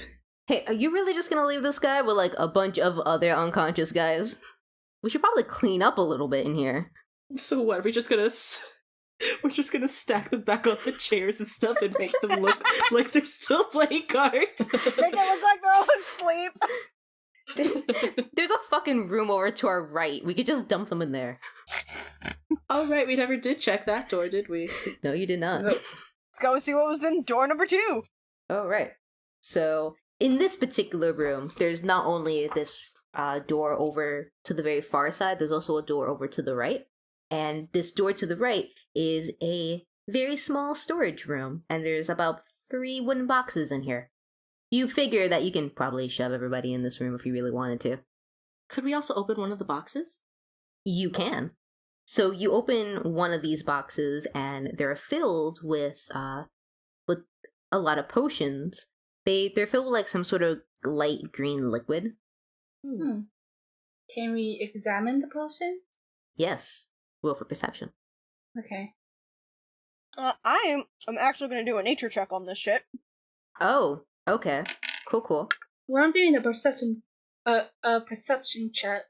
Hey, are you really just gonna leave this guy with, like, a bunch of other unconscious guys? We should probably clean up a little bit in here. So what? We're just gonna stack them back on the chairs and stuff and make them look like they're still playing cards. Make it look like they're all asleep. There's a fucking room over to our right. We could just dump them in there. All right, we never did check that door, did we? No, you did not. Nope. Let's go see what was in door number 2. Oh, right. So, in this particular room, there's not only this door over to the very far side, there's also a door over to the right. And this door to the right is a very small storage room, and there's about 3 wooden boxes in here. You figure that you can probably shove everybody in this room if you really wanted to. Could we also open one of the boxes? You can. So you open one of these boxes, and they're filled with a lot of potions. They're filled with like some sort of light green liquid. Can we examine the potion? Yes. Roll for perception. Okay. I'm actually gonna do a nature check on this shit. Oh, okay. Cool. Well, I'm doing a perception check.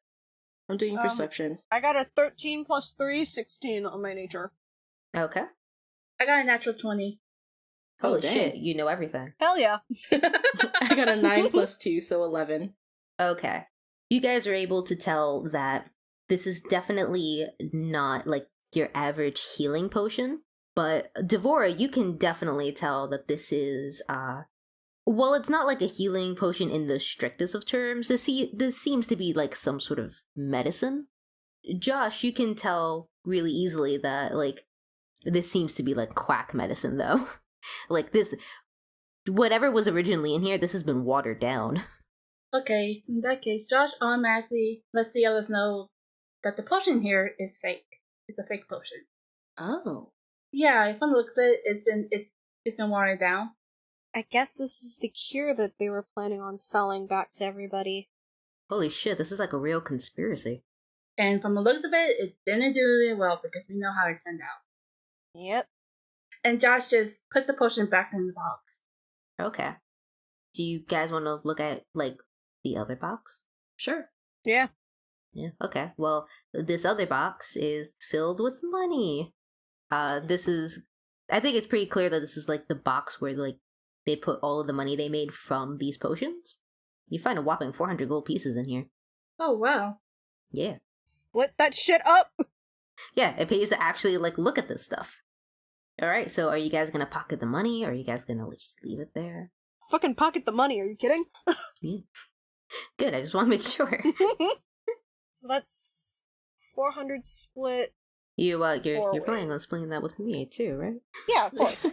I'm doing perception. I got a 13 plus 3, 16 on my nature. Okay. I got a natural 20. Holy dang. shit, you know everything. Hell yeah. I got a 9 plus 2, so 11. Okay. You guys are able to tell that this is definitely not like your average healing potion, but Devora, you can definitely tell that this is well, it's not like a healing potion in the strictest of terms. This seems to be like some sort of medicine. Josh, you can tell really easily that like this seems to be like quack medicine though. Like this, whatever was originally in here, this has been watered down. Okay, so in that case, Josh automatically lets the others know that the potion here is fake. It's a fake potion. Oh. Yeah, if I look at it, it's been watered down. I guess this is the cure that they were planning on selling back to everybody. Holy shit, this is like a real conspiracy. And from the looks of it, it didn't do really well because we know how it turned out. Yep. And Josh just put the potion back in the box. Okay. Do you guys want to look at like the other box? Sure. Yeah. Yeah. Okay. Well, this other box is filled with money. I think it's pretty clear that this is like the box where like they put all of the money they made from these potions. You find a whopping 400 gold pieces in here. Oh, wow. Yeah. Split that shit up! Yeah, it pays to actually like look at this stuff. Alright, so are you guys gonna pocket the money or are you guys gonna just leave it there? Fucking pocket the money, are you kidding? Yeah. Good, I just want to make sure. So that's 400 split. You're Four planning on ways. splitting that with me too, right? Yeah, of course.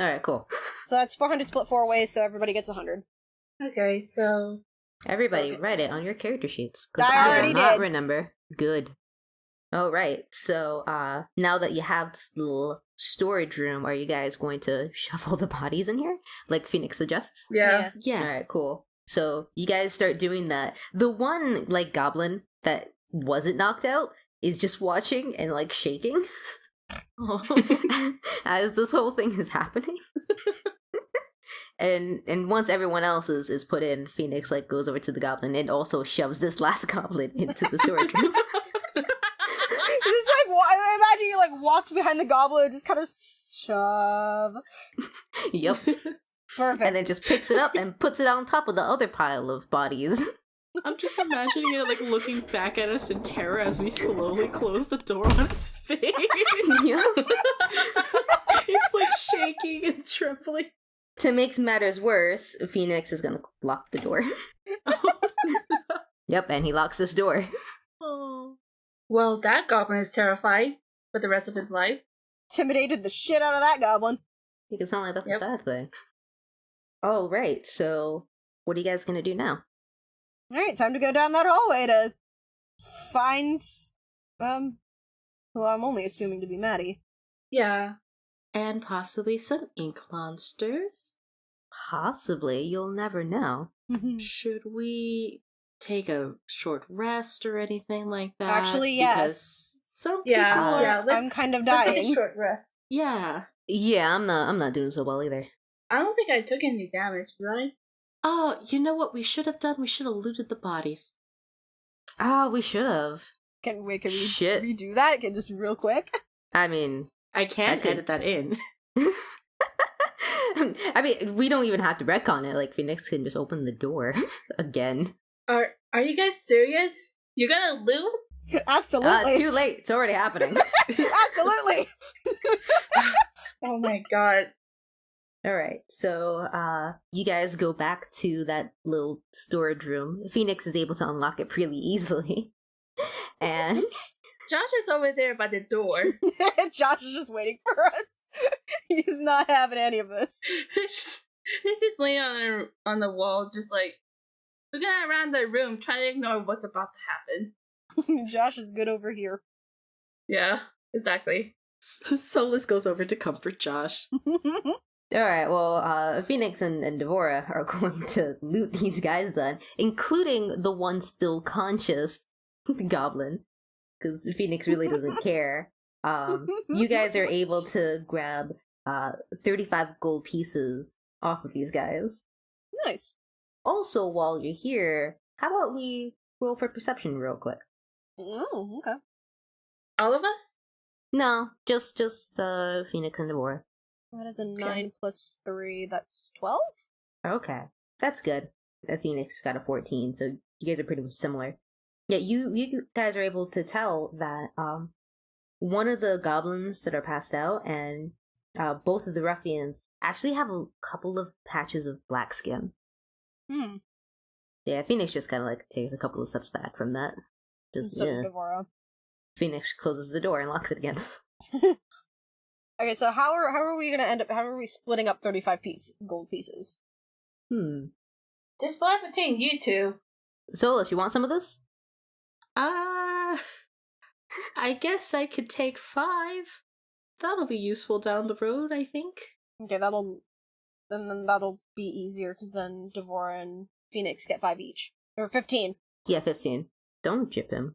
Alright, cool. So that's 400 split 4 ways, so everybody gets 100. Okay, so Everybody, Okay. write it on your character sheets. 'Cause I I already will not did. remember. Good. Alright, so now that you have this little storage room, are you guys going to shove all the bodies in here? Like Phoenix suggests? yeah. Yes. Alright, cool. So you guys start doing that. The one, like, goblin that wasn't knocked out is just watching and like shaking Oh. as this whole thing is happening. And once everyone else is put in, Phoenix like goes over to the goblin and also shoves this last goblin into the storage room. Just like, I imagine he like walks behind the goblin and just kind of shove. Yep. Perfect. And then just picks it up and puts it on top of the other pile of bodies. I'm just imagining it like looking back at us in terror as we slowly close the door on its face. Yep. It's like shaking and trembling. To make matters worse, Phoenix is gonna lock the door. Yep, and he locks this door. Oh. Well, that goblin is terrified for the rest of his life. Intimidated the shit out of that goblin. Because not like that's Yep. a bad thing. Oh, right, so what are you guys gonna do now? Alright, time to go down that hallway to find, who I'm only assuming to be Maddie. Yeah. And possibly some ink monsters. Possibly, you'll never know. Should we take a short rest or anything like that? Actually, yes. Because some Yeah, people yeah. I'm kind of Let's take dying. a short rest. Yeah. Yeah, I'm not doing so well either. I don't think I took any damage, did I? Oh, you know what we should have done? We should have looted the bodies. Oh, we should have. Can we Shit. redo that? Can just real quick? I mean, I can't I could- edit that in. I mean, we don't even have to retcon it. Like, Phoenix can just open the door again. Are you guys serious? You're gonna loot? Absolutely. Too late. It's already happening. Absolutely. Oh my god. All right, so you guys go back to that little storage room. Phoenix is able to unlock it pretty easily, and Josh is over there by the door. Josh is just waiting for us. He's not having any of this. He's just laying on the wall, just like looking around the room, trying to ignore what's about to happen. Josh is good over here. Yeah, exactly. Solis goes over to comfort Josh. all right, well, Phoenix and Devora are going to loot these guys then, including the one still conscious goblin, because Phoenix really doesn't care. You guys are able to grab 35 gold pieces off of these guys. Nice. Also, while you're here, how about we roll for perception real quick? Oh, okay. All of us? No, just Phoenix and Devora. That is a 9 plus 3, that's 12? Okay, that's good. Phoenix got a 14, so you guys are pretty much similar. Yeah, you guys are able to tell that one of the goblins that are passed out and both of the ruffians actually have a couple of patches of black skin. Yeah, Phoenix just kind of like takes a couple of steps back from that. Just So yeah. Devora. Phoenix closes the door and locks it again. Okay, so how are we gonna end up? How are we splitting up 35 gold pieces? Just split between you two. Solis, you want some of this? I guess I could take 5. That'll be useful down the road, I think. Okay, then that'll be easier because then Devora and Phoenix get 5 each, or 15. Yeah, 15. Don't jip him.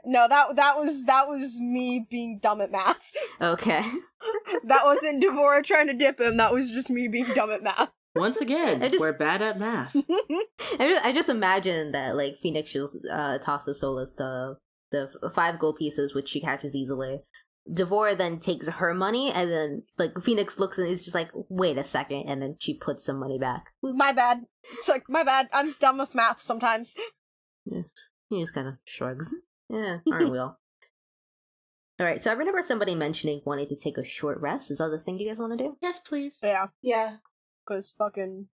No, that was me being dumb at math. Okay. That wasn't Devora trying to dip him. That was just me being dumb at math. Once again, we're bad at math. I just imagine that like Phoenix just tosses Solis the 5 gold pieces, which she catches easily. Devora then takes her money, and then like Phoenix looks and is just like, "Wait a second," and then she puts some money back. Oops. My bad. It's like my bad. I'm dumb with math sometimes. Yeah. He just kind of shrugs. Yeah, aren't we all? All right. So I remember somebody mentioning wanting to take a short rest. Is that the thing you guys want to do? Yes, please. Yeah, Yeah. because fucking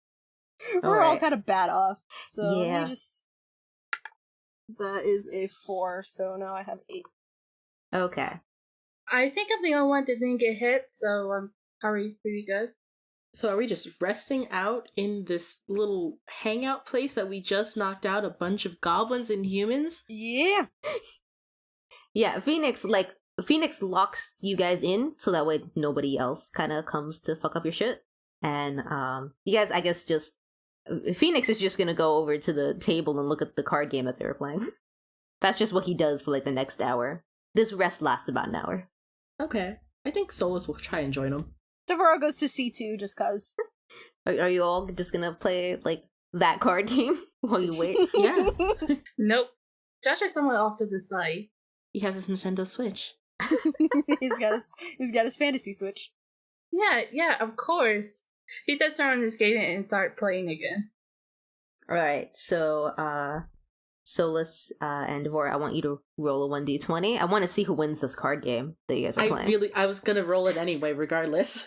we're all Alright. kind of bad off. So Yeah. we just that is a 4. So now I have 8. Okay. I think I'm the only one that didn't get hit, so I'm probably pretty good. So are we just resting out in this little hangout place that we just knocked out a bunch of goblins and humans? Yeah. Yeah, Phoenix locks you guys in so that way nobody else kind of comes to fuck up your shit. And you guys, I guess, just Phoenix is just gonna go over to the table and look at the card game that they were playing. That's just what he does for like the next hour. This rest lasts about an hour. Okay. I think Solis will try and join him. Devora goes to C2 just cause. Are you all just gonna play like that card game while you wait? Yeah. Nope. Josh is somewhere off to the side. He has his Nintendo Switch. he's got his fantasy switch. Yeah, of course. He does turn on his game and start playing again. Alright, so Solis and Devora, I want you to roll a 1d20. I want to see who wins this card game that you guys are playing. I was gonna roll it anyway, regardless.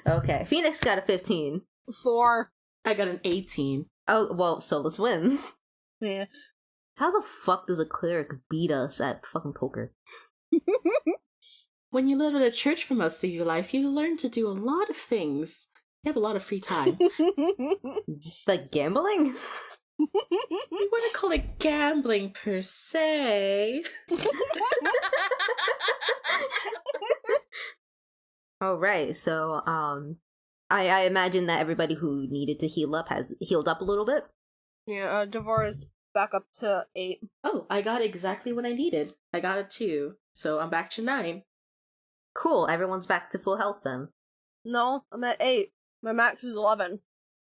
Okay, Phoenix got a 15. 4. I got an 18. Oh, well, Solis wins. Yeah. How the fuck does a cleric beat us at fucking poker? When you live at a church for most of your life, you learn to do a lot of things. You have a lot of free time. Like gambling? I wouldn't call it gambling per se. Alright, so, I imagine that everybody who needed to heal up has healed up a little bit. Yeah, Devora's back up to 8. Oh, I got exactly what I needed. I got a 2, so I'm back to 9. Cool, everyone's back to full health then. No, I'm at 8. My max is 11.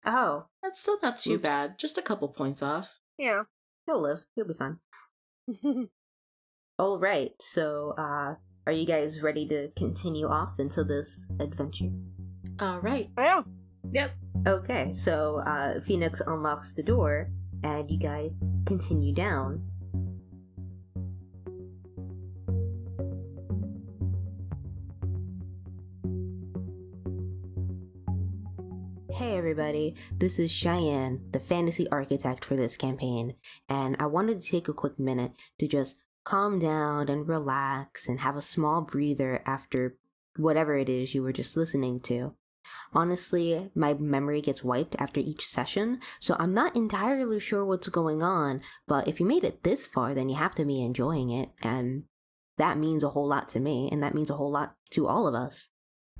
Oh, That's still not too Oops. bad. Just a couple points off. Yeah. he'll live. He'll be fine. Alright, so, are you guys ready to continue off into this adventure? All right. Yeah. Yep. Okay, so, Phoenix unlocks the door, and you guys continue down. Hey everybody, this is Cheyenne, the fantasy architect for this campaign, and I wanted to take a quick minute to just calm down and relax and have a small breather after whatever it is you were just listening to. Honestly, my memory gets wiped after each session, so I'm not entirely sure what's going on, but if you made it this far, then you have to be enjoying it, and that means a whole lot to me, and that means a whole lot to all of us.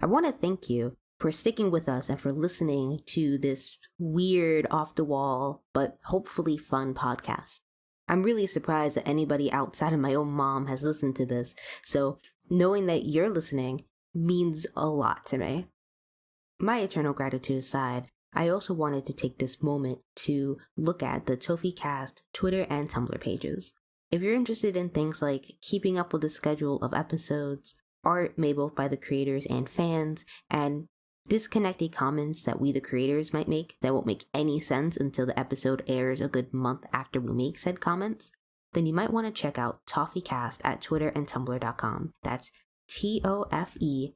I want to thank you for sticking with us and for listening to this weird, off-the-wall, but hopefully fun podcast. I'm really surprised that anybody outside of my own mom has listened to this, so knowing that you're listening means a lot to me. My eternal gratitude aside, I also wanted to take this moment to look at the TofeCast Twitter and Tumblr pages. If you're interested in things like keeping up with the schedule of episodes, art made both by the creators and fans, and disconnected comments that we the creators might make that won't make any sense until the episode airs a good month after we make said comments, then you might want to check out TofeCast at Twitter and Tumblr.com. That's TofeCast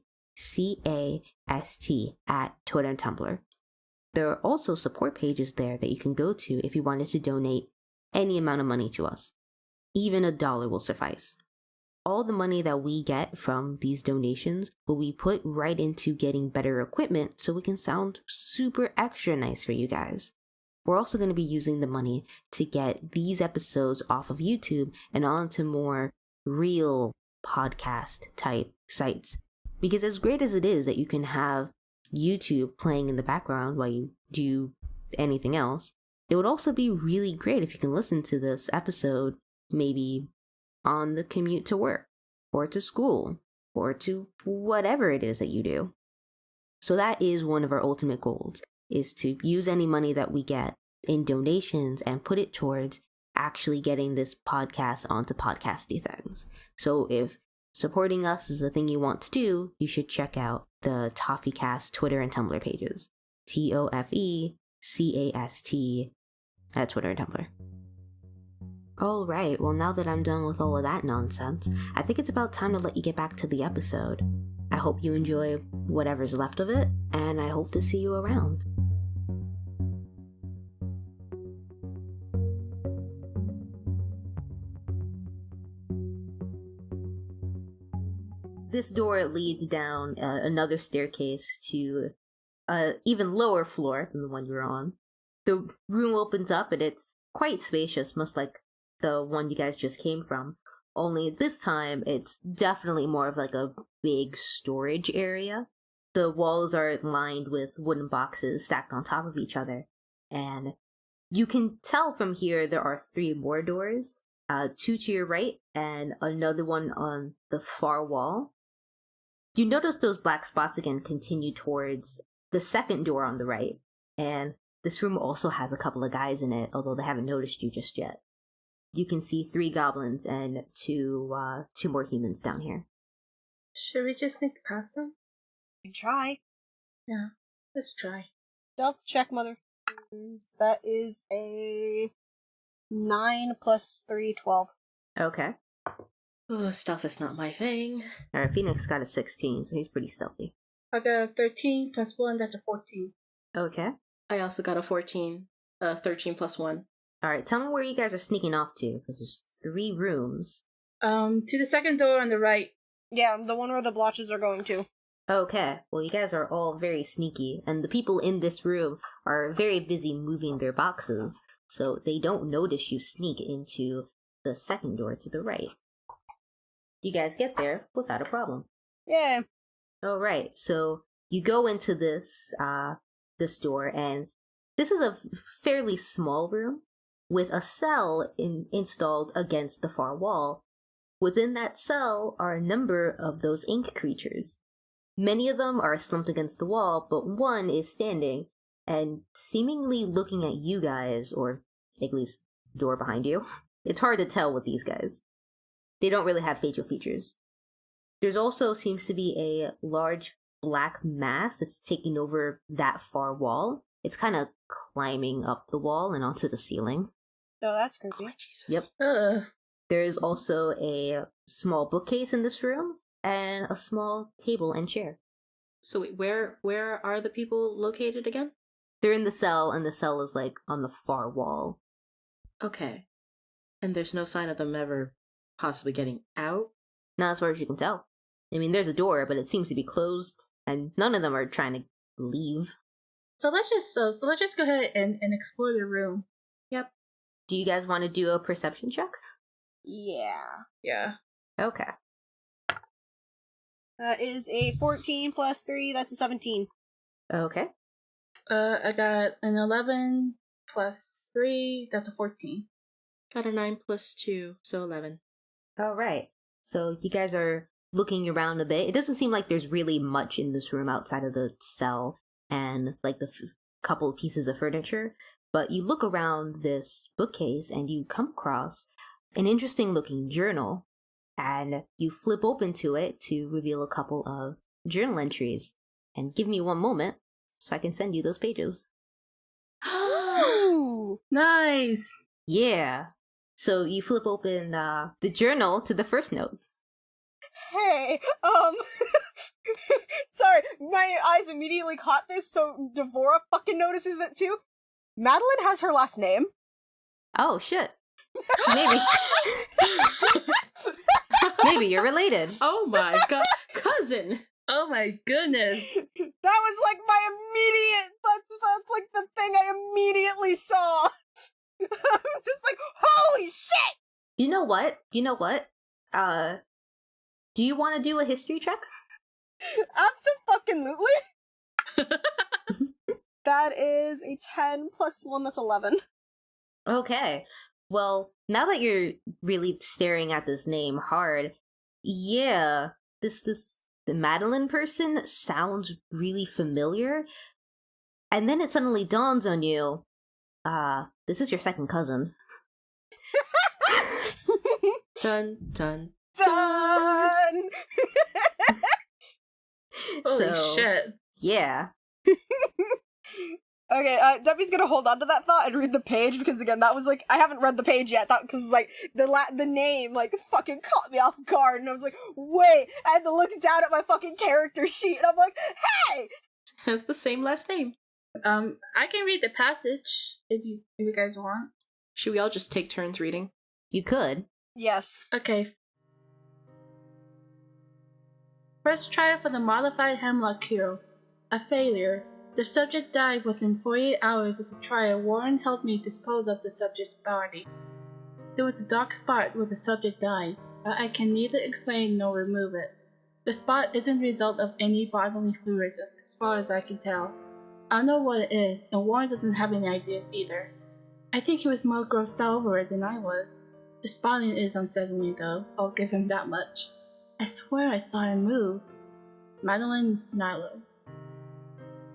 at Twitter and Tumblr. There are also support pages there that you can go to if you wanted to donate any amount of money to us. Even $1 will suffice. All the money that we get from these donations will be put right into getting better equipment so we can sound super extra nice for you guys. We're also going to be using the money to get these episodes off of YouTube and onto more real podcast type sites. Because as great as it is that you can have YouTube playing in the background while you do anything else, it would also be really great if you can listen to this episode maybe on the commute to work, or to school, or to whatever it is that you do. So that is one of our ultimate goals, is to use any money that we get in donations and put it towards actually getting this podcast onto podcasty things. So if supporting us is the thing you want to do, you should check out the TofeCast Twitter and Tumblr pages. TofeCast at Twitter and Tumblr. Alright, well now that I'm done with all of that nonsense, I think it's about time to let you get back to the episode. I hope you enjoy whatever's left of it, and I hope to see you around. This door leads down another staircase to an even lower floor than the one you're on. The room opens up and it's quite spacious, much like the one you guys just came from. Only this time, it's definitely more of like a big storage area. The walls are lined with wooden boxes stacked on top of each other. And you can tell from here there are 3 more doors. two to your right, and another one on the far wall. You notice those black spots again continue towards the second door on the right, and this room also has a couple of guys in it, although they haven't noticed you just yet. You can see 3 goblins and two more humans down here. Should we just sneak past them? You can try. Yeah, let's try. Stealth check, motherfuckers. That is a 9 plus 3, 12. Okay. Oh, stealth is not my thing. Alright, Phoenix got a 16, so he's pretty stealthy. I got a 13 plus 1, that's a 14. Okay. I also got a 14. 13 plus 1. Alright, tell me where you guys are sneaking off to, because there's 3 rooms. To the second door on the right. Yeah, the one where the blotches are going to. Okay, well, you guys are all very sneaky, and the people in this room are very busy moving their boxes, so they don't notice you sneak into the second door to the right. You guys get there without a problem. Yeah. Alright, so you go into this door, and this is a fairly small room with a cell installed against the far wall. Within that cell are a number of those ink creatures. Many of them are slumped against the wall, but one is standing and seemingly looking at you guys, or at least the door behind you. It's hard to tell with these guys. They don't really have facial features. There's also seems to be a large black mass that's taking over that far wall. It's kind of climbing up the wall and onto the ceiling. Oh, that's creepy. Oh, Jesus. Yep. Ugh. There is also a small bookcase in this room and a small table and chair. So wait, where are the people located again? They're in the cell, and the cell is like on the far wall. Okay. And there's no sign of them ever possibly getting out? Not as far as you can tell. I mean, there's a door, but it seems to be closed, and none of them are trying to leave. So let's just go ahead and explore the room. Yep. Do you guys want to do a perception check? Yeah. Yeah. Okay. That is a 14 plus 3, that's a 17. Okay. I got an 11 plus 3, that's a 14. Got a 9 plus 2, so 11. All right. So you guys are looking around a bit. It doesn't seem like there's really much in this room outside of the cell and like the couple pieces of furniture. But you look around this bookcase and you come across an interesting looking journal, and you flip open to it to reveal a couple of journal entries. And give me one moment so I can send you those pages. Ooh! Nice! Yeah. So you flip open the journal to the first note. Hey, sorry, my eyes immediately caught this, so Devora fucking notices it too. Madeleine has her last name. Oh, shit. Maybe. Maybe you're related. Oh my god, cousin! Oh my goodness! That was like my immediate, that's like the thing I immediately saw. I'm just like, holy shit! You know what? Do you want to do a history check? Abso-fucking-lutely. That is a 10 plus 1, that's 11. Okay. Well, now that you're really staring at this name hard, yeah, the Madeleine person sounds really familiar. And then it suddenly dawns on you, this is your second cousin. Dun, dun. Done! Holy shit. Yeah. Okay, Debbie's gonna hold on to that thought and read the page, because again, that was like, I haven't read the page yet, because like, the name, like, fucking caught me off guard, and I was like, wait, I had to look down at my fucking character sheet, and I'm like, hey! Has the same last name. I can read the passage, if you guys want. Should we all just take turns reading? You could. Yes. Okay. First trial for the modified hemlock cure. A failure. The subject died within 48 hours of the trial. Warren helped me dispose of the subject's body. There was a dark spot where the subject died, but I can neither explain nor remove it. The spot isn't the result of any bodily fluids as far as I can tell. I don't know what it is, and Warren doesn't have any ideas either. I think he was more grossed out over it than I was. The spotting is unsettling though, I'll give him that much. I swear I saw him move. Madeleine Nilo.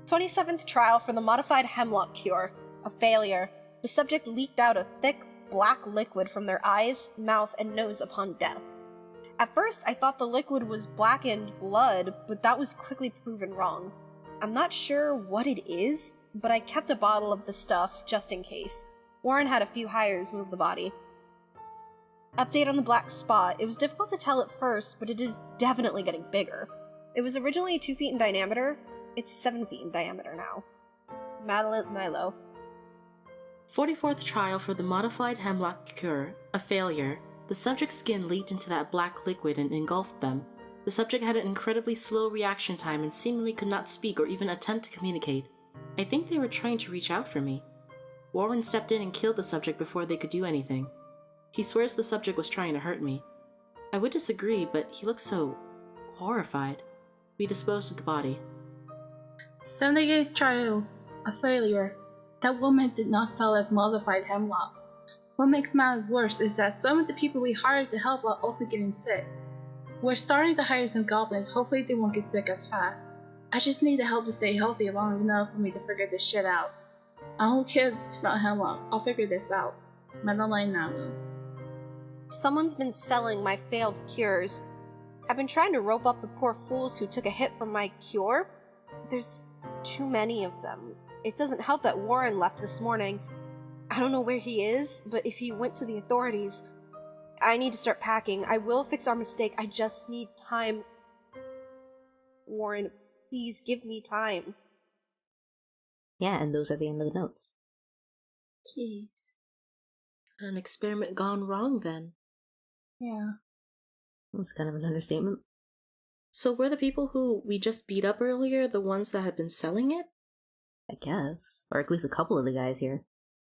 27th trial for the modified hemlock cure. A failure. The subject leaked out a thick, black liquid from their eyes, mouth, and nose upon death. At first, I thought the liquid was blackened blood, but that was quickly proven wrong. I'm not sure what it is, but I kept a bottle of the stuff just in case. Warren had a few hires move the body. Update on the black spot. It was difficult to tell at first, but it is definitely getting bigger. It was originally 2 feet in diameter. It's 7 feet in diameter now. Madeleine Nilo. 44th trial for the modified hemlock cure. A failure. The subject's skin leaked into that black liquid and engulfed them. The subject had an incredibly slow reaction time and seemingly could not speak or even attempt to communicate. I think they were trying to reach out for me. Warren stepped in and killed the subject before they could do anything. He swears the subject was trying to hurt me. I would disagree, but he looked so horrified. We disposed of the body. 78th trial. A failure. That woman did not sell as modified hemlock. What makes matters worse is that some of the people we hired to help are also getting sick. We're starting to hire some goblins, hopefully they won't get sick as fast. I just need the help to stay healthy long enough for me to figure this shit out. I don't care if it's not hemlock, I'll figure this out. Madeleine Nalo. Someone's been selling my failed cures. I've been trying to rope up the poor fools who took a hit from my cure. There's too many of them. It doesn't help that Warren left this morning. I don't know where he is, but if he went to the authorities, I need to start packing. I will fix our mistake. I just need time. Warren, please give me time. Yeah, and those are the end of the notes. Jeez. An experiment gone wrong, then. Yeah. That's kind of an understatement. So were the people who we just beat up earlier the ones that had been selling it? I guess. Or at least a couple of the guys here.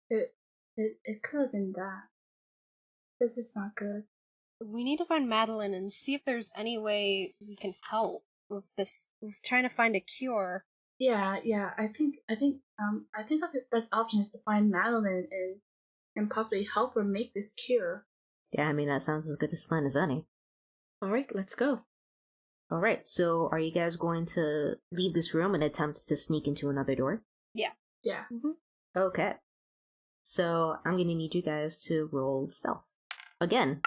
It could have been that. This is not good. We need to find Madeleine and see if there's any way we can help with this, with trying to find a cure. Yeah. I think that's the best option is to find Madeleine and possibly help her make this cure. Yeah, I mean, that sounds as good a plan as any. Alright, let's go. Alright, so are you guys going to leave this room and attempt to sneak into another door? Yeah. Yeah. Mm-hmm. Okay. So I'm gonna need you guys to roll stealth. Again.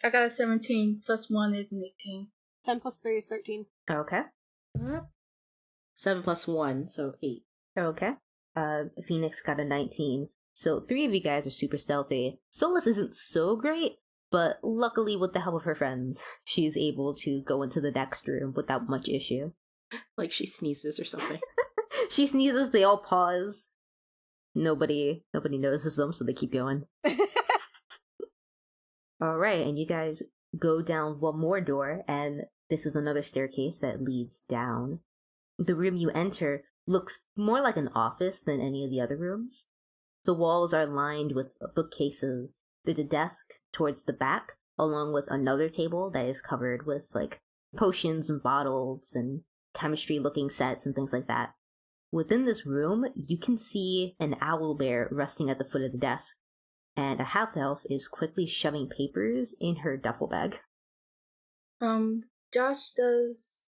I got a 17, plus 1 is an 18. 10 plus 3 is 13. Okay. 7 plus 1, so 8. Okay. Phoenix got a 19. So 3 of you guys are super stealthy. Solis isn't so great, but luckily with the help of her friends, she's able to go into the next room without much issue. Like she sneezes or something. She sneezes, they all pause. Nobody notices them, so they keep going. Alright, and you guys go down one more door, and this is another staircase that leads down. The room you enter looks more like an office than any of the other rooms. The walls are lined with bookcases. There's a desk towards the back, along with another table that is covered with, like, potions and bottles and chemistry-looking sets and things like that. Within this room, you can see an owlbear resting at the foot of the desk, and a half-elf is quickly shoving papers in her duffel bag. Josh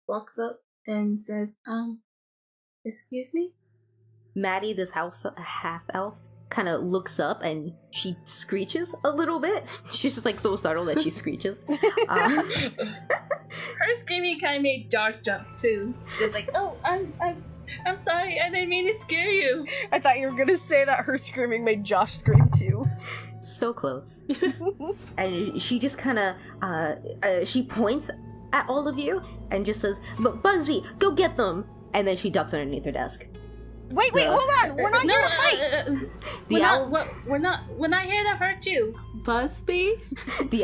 walks up and says, excuse me? Maddie, this half-elf, kind of looks up and she screeches a little bit. She's just, like, so startled that she screeches. Her screaming kind of made Josh jump, too. It's like, oh, I'm sorry, I didn't mean to scare you. I thought you were gonna say that her screaming made Josh scream too. So close. And she just kind of, she points at all of you and just says, Bugsby, go get them! And then she ducks underneath her desk. Wait, hold on! We're not here to fight! We're not here to hurt you. Busby? The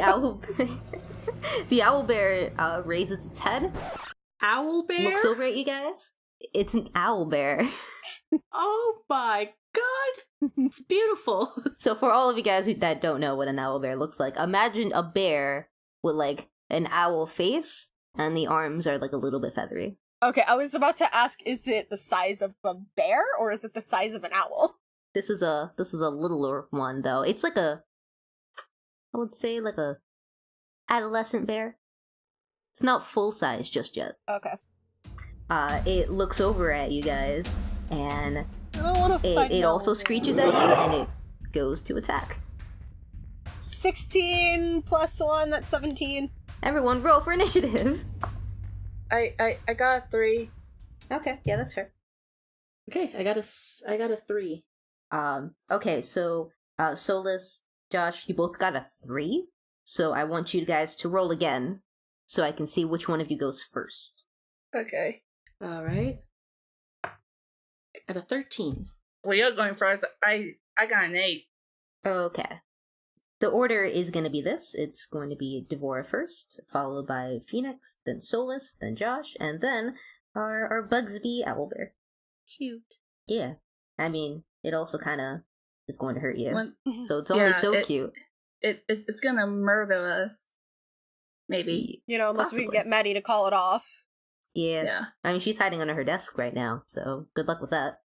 owlbear raises its head. Owlbear? Looks over at you guys. It's an owlbear. Oh my god! It's beautiful. So for all of you guys that don't know what an owlbear looks like, imagine a bear with, like, an owl face, and the arms are, like, a little bit feathery. Okay, I was about to ask, is it the size of a bear, or is it the size of an owl? This is a littler one, though. It's like I would say like a adolescent bear. It's not full size just yet. Okay. It looks over at you guys, and I don't want to fight. it also screeches at you, and it goes to attack. 16 plus 1, that's 17. Everyone, roll for initiative. I got a 3. Okay, yeah, that's fair. Okay, I got a 3. Okay, so Solis, Josh, you both got a 3. So I want you guys to roll again, so I can see which one of you goes first. Okay. All right. I got a 13. Well, you're going first. I got an 8. Okay. The order is going to be this. It's going to be Devora first, followed by Phoenix, then Solis, then Josh, and then our Bugsby Owlbear. Cute. Yeah. I mean, it also kind of is going to hurt you. So it's Yeah, only so cute. It's gonna murder us. Maybe. You know, unless we Possibly. can get Maddie to call it off. Yeah. Yeah. I mean, she's hiding under her desk right now, so good luck with that.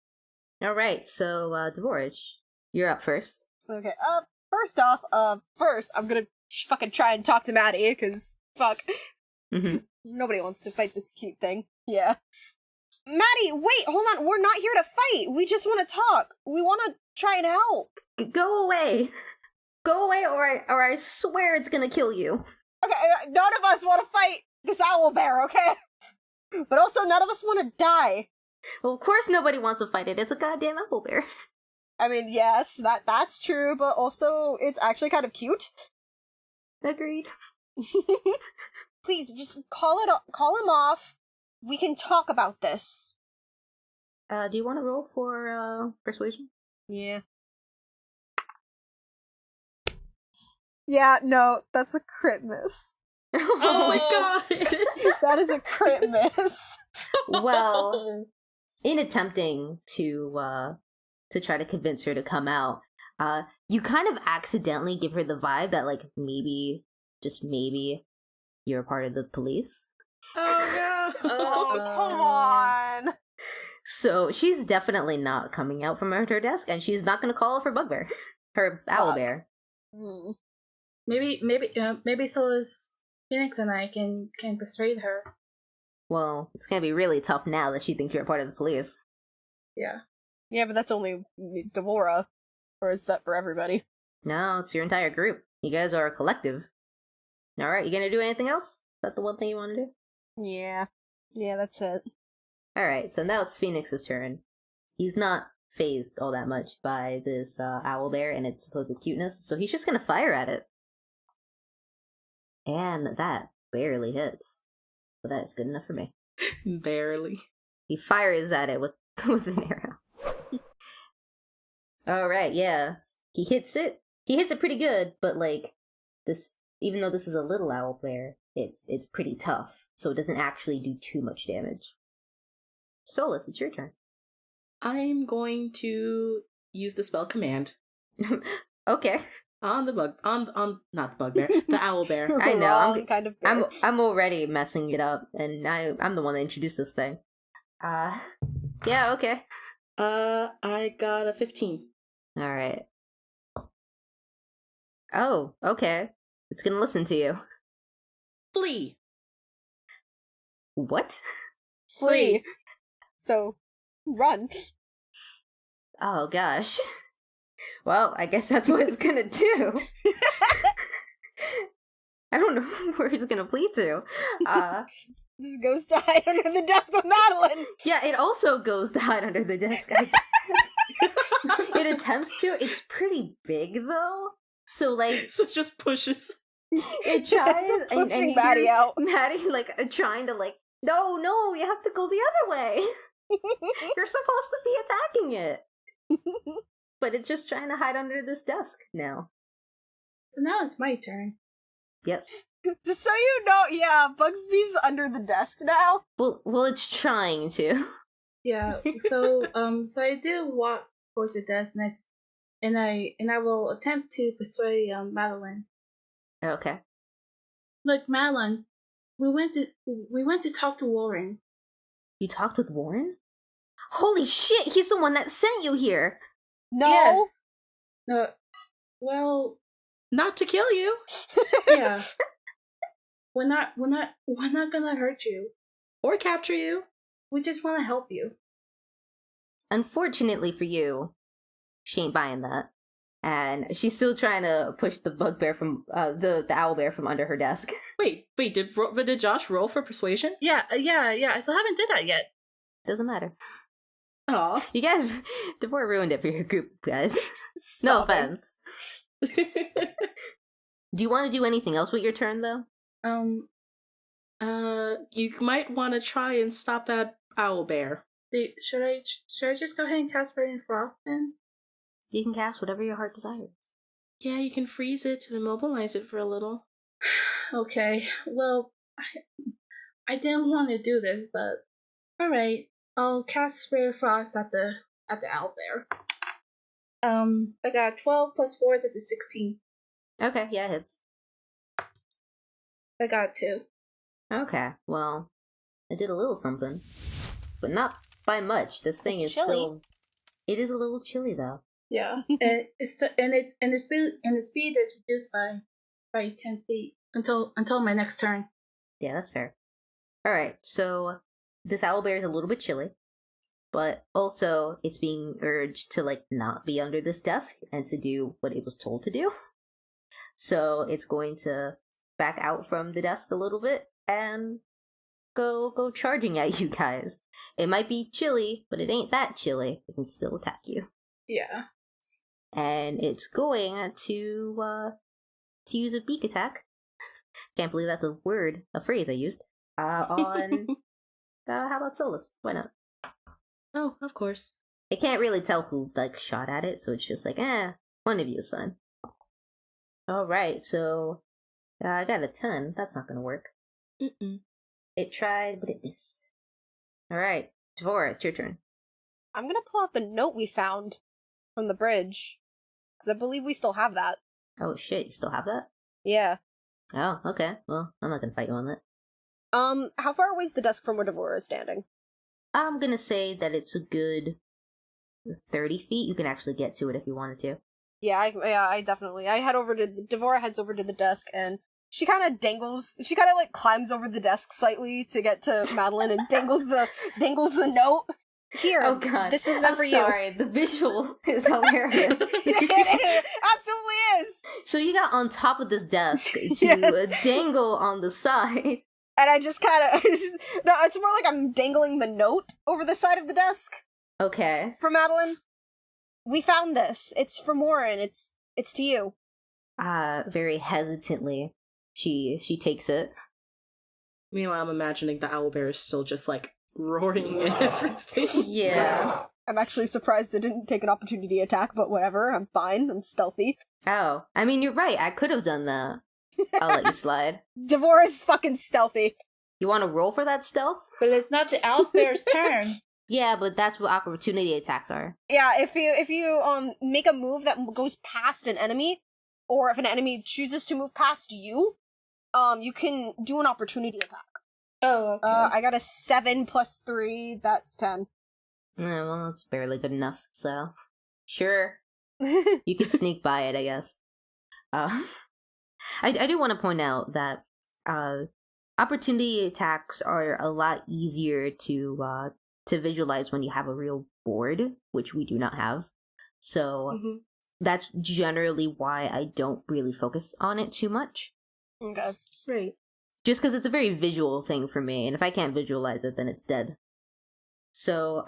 All right, so Devora, you're up first. Okay, first off, first, I'm gonna fucking try and talk to Maddie, because, fuck. Mm-hmm. Nobody wants to fight this cute thing. Yeah. Maddie, wait, hold on, we're not here to fight! We just want to talk! We want to try and help! Go away! Go away, or I swear it's gonna kill you. Okay, none of us want to fight this owl bear, okay? But also, none of us want to die. Well, of course nobody wants to fight it. It's a goddamn owlbear. I mean, yes, that's true, but also, it's actually kind of cute. Agreed. Please, just call him off. We can talk about this. Do you want to roll for persuasion? Yeah. Yeah, no, that's a crit miss. Oh my god! That is a crit miss. Well, in attempting to try to convince her to come out, you kind of accidentally give her the vibe that like maybe, just maybe, you're a part of the police. Oh no! Oh, come on. So she's definitely not coming out from under her desk, and she's not going to call her bugbear, her owlbear. Hmm. Maybe Solis, Phoenix, and I can persuade her. Well, it's going to be really tough now that she thinks you're a part of the police. Yeah. Yeah, but that's only Devora. Or is that for everybody? No, it's your entire group. You guys are a collective. Alright, you gonna do anything else? Is that the one thing you want to do? Yeah. Yeah, that's it. Alright, so now it's Phoenix's turn. He's not phased all that much by this owlbear and its supposed cuteness, so he's just gonna fire at it. And that barely hits. But that is good enough for me. Barely. He fires at it with an arrow. Alright, yeah. He hits it. He hits it pretty good, but like this, even though this is a little owlbear, it's pretty tough, so it doesn't actually do too much damage. Solis, it's your turn. I'm going to use the spell command Okay. on the not the bugbear, the owlbear. I know, Wrong kind of bear. I'm already messing it up, and I'm the one that introduced this thing. Yeah, okay. I got a 15. Alright. Oh, okay. It's gonna listen to you. Flee. What? Flee. So, run. Oh gosh. Well, I guess that's what it's gonna do. I don't know where he's gonna flee to. Just goes to hide under the desk of Madeleine. Yeah, it also goes to hide under the desk. I guess. It attempts to. It's pretty big though. So like, So it just pushes. it tries It's and pushing you Maddie hear out. Maddie like trying to like, no, you have to go the other way. You're supposed to be attacking it. But it's just trying to hide under this desk now. So now it's my turn. Yes. Just so you know, yeah, Bugsby's under the desk now. Well, it's trying to. Yeah. So I do walk towards the death nest, and I will attempt to persuade Madeleine. Okay. Look, Madeleine, we went to talk to Warren. You talked with Warren? Holy shit! He's the one that sent you here. No. Yes. No. Well, not to kill you. Yeah. We're not gonna hurt you. Or capture you. We just want to help you. Unfortunately for you, she ain't buying that. And she's still trying to push the bugbear from, the owlbear from under her desk. Wait, did Josh roll for persuasion? Yeah. I still haven't did that yet. Doesn't matter. Aw. You guys, Devora ruined it for your group, guys. No offense. Do you want to do anything else with your turn, though? You might want to try and stop that owlbear. Should I just go ahead and cast Fairy and Frost then? You can cast whatever your heart desires. Yeah, you can freeze it to immobilize it for a little. Okay, well, I didn't want to do this, but alright. I'll cast Spray of Frost at the owlbear. I got 12 plus 4, that's a 16. Okay, yeah, it hits. I got 2. Okay, well, I did a little something. But not by much. This thing It's is chilly. still... It is a little chilly, though. Yeah, and the speed is reduced by 10 feet until my next turn. Yeah, that's fair. Alright, so this owlbear is a little bit chilly, but also it's being urged to, like, not be under this desk and to do what it was told to do. So it's going to back out from the desk a little bit and go charging at you guys. It might be chilly, but it ain't that chilly. It can still attack you. Yeah. And it's going to use a beak attack. Can't believe that's a phrase I used. On how about Solis? Why not? Oh, of course. I can't really tell who like shot at it, so it's just like, one of you is fine. Alright, so I got a 10. That's not gonna work. Mm-mm. It tried, but it missed. Alright, Devora, it's your turn. I'm gonna pull out the note we found from the bridge. Because I believe we still have that. Oh shit, you still have that? Yeah. Oh, okay. Well, I'm not gonna fight you on that. How far away is the desk from where Devora is standing? I'm gonna say that it's a good 30 feet. You can actually get to it if you wanted to. Yeah, I definitely. Devora heads over to the desk and she kind of like climbs over the desk slightly to get to Madeleine and dangles the note. Here, Oh god, this is meant I'm for sorry. The visual is hilarious. you. It absolutely is. So you got on top of this desk to Yes. dangle on the side. And I just kind of no, it's more like I'm dangling the note over the side of the desk Okay. for Madeleine. We found this. It's for Morin. It's to you. Very hesitantly, she takes it. Meanwhile, I'm imagining the owlbear is still just like roaring and everything. Yeah. I'm actually surprised it didn't take an opportunity attack, but whatever. I'm fine. I'm stealthy. Oh, I mean, you're right. I could have done that. I'll let you slide. Devora's fucking stealthy. You want to roll for that stealth? But it's not the owlbear's turn. Yeah, but that's what opportunity attacks are. Yeah, if you make a move that goes past an enemy, or if an enemy chooses to move past you, you can do an opportunity attack. Oh, okay. I got a 7 plus 3, that's 10. Yeah, well, that's barely good enough, so... Sure. You could sneak by it, I guess. I do want to point out that opportunity attacks are a lot easier to visualize when you have a real board, which we do not have. So that's generally why I don't really focus on it too much. Okay. Right. Just because it's a very visual thing for me, and if I can't visualize it, then it's dead. So,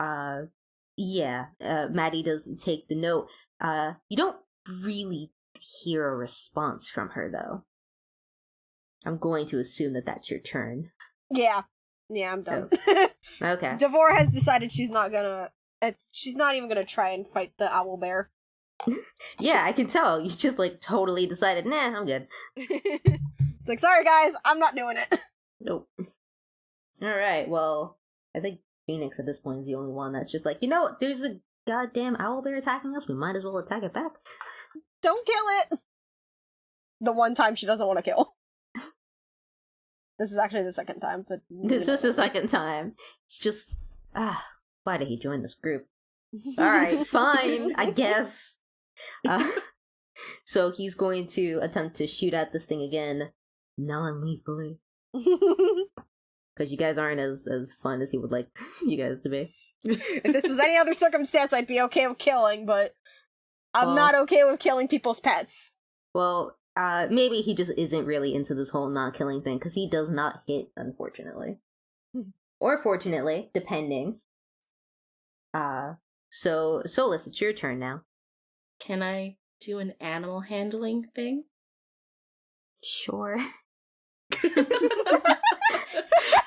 Maddie does take the note. You don't really hear a response from her, though. I'm going to assume that that's your turn. Yeah, I'm done. Okay. Devora has decided she's not even gonna try and fight the owlbear. Yeah, I can tell. You just, like, totally decided, nah, I'm good. It's like, sorry guys, I'm not doing it. Nope. Alright, well, I think Phoenix at this point is the only one that's just like, you know, there's a goddamn owlbear attacking us, we might as well attack it back. Don't kill it! The one time she doesn't want to kill. This is actually the second time, but... This is the second time. It's just, why did he join this group? Alright, fine, I guess. So he's going to attempt to shoot at this thing again, non-lethally. Because you guys aren't as fun as he would like you guys to be. If this was any other circumstance, I'd be okay with killing, but I'm not okay with killing people's pets. Well, maybe he just isn't really into this whole not killing thing, because he does not hit, unfortunately. Or fortunately, depending. So, Solis, it's your turn now. Can I do an animal handling thing? Sure.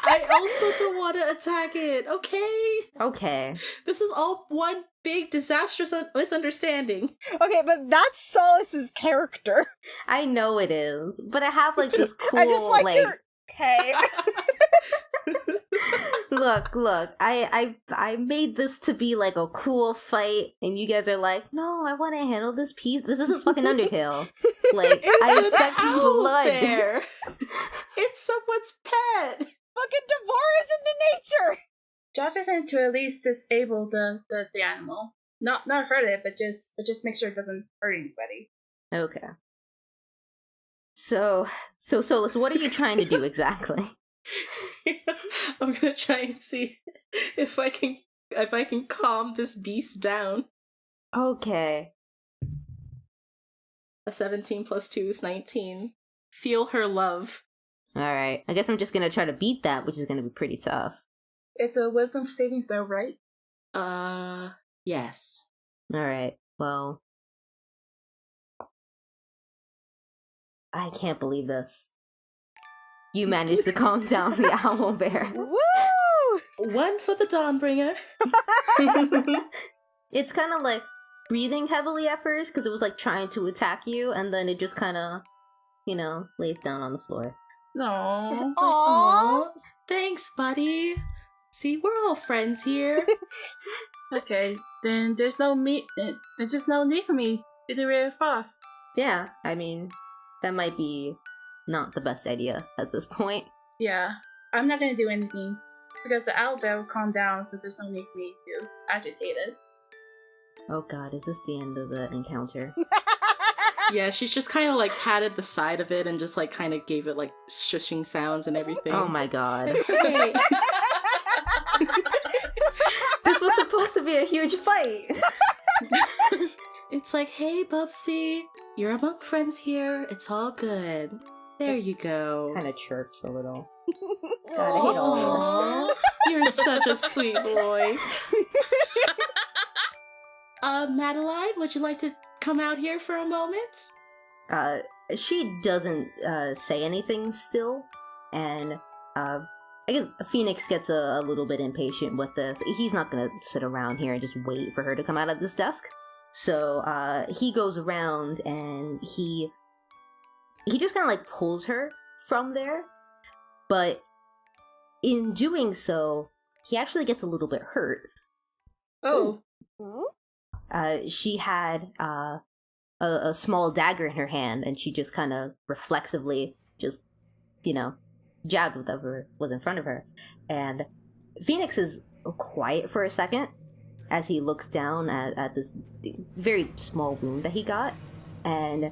I also don't want to attack it, okay? Okay. This is all one big disastrous misunderstanding. Okay, but that's Solis's character. I know it is, but I have like this cool I just like your... Okay. Look, I made this to be like a cool fight, and you guys are like, no, I want to handle this piece. This isn't fucking Undertale. Like, I expect blood. There. It's someone's pet. Fucking Devora's into nature. Josh is going to at least disable the animal. Not hurt it, but just make sure it doesn't hurt anybody. Okay. So Solis, what are you trying to do exactly? I'm gonna try and see if I can calm this beast down. Okay. A 17 plus 2 is 19. Feel her love. Alright. I guess I'm just gonna try to beat that, which is gonna be pretty tough. It's a wisdom saving throw, right? Yes. Alright. Well, I can't believe this. You managed to calm down the owl bear. Woo! One for the Dawnbringer. It's kind of like breathing heavily at first, because it was like trying to attack you, and then it just kind of, lays down on the floor. No. Aww. Thanks, buddy. See, we're all friends here. Okay, then there's just no need for me to do it fast. Yeah, I mean, that might be not the best idea at this point. Yeah, I'm not gonna do anything because the owl bear will calm down, so there's no need for me to agitate it. Oh god, is this the end of the encounter? Yeah, she's just kind of like patted the side of it and just like kind of gave it like shushing sounds and everything. Oh my god. Hey. This was supposed to be a huge fight. It's like, hey, Bubsy, you're among friends here. It's all good. There you go. Kind of chirps a little. God, I hate all this. You're such a sweet boy. Madeleine, would you like to come out here for a moment? She doesn't say anything still, and I guess Phoenix gets a little bit impatient with this. He's not gonna sit around here and just wait for her to come out of this desk. So he goes around and he just kind of like pulls her from there, but in doing so, he actually gets a little bit hurt. Oh. She had a small dagger in her hand, and she just kind of reflexively just, jabbed whatever was in front of her. And Phoenix is quiet for a second as he looks down at this very small wound that he got, and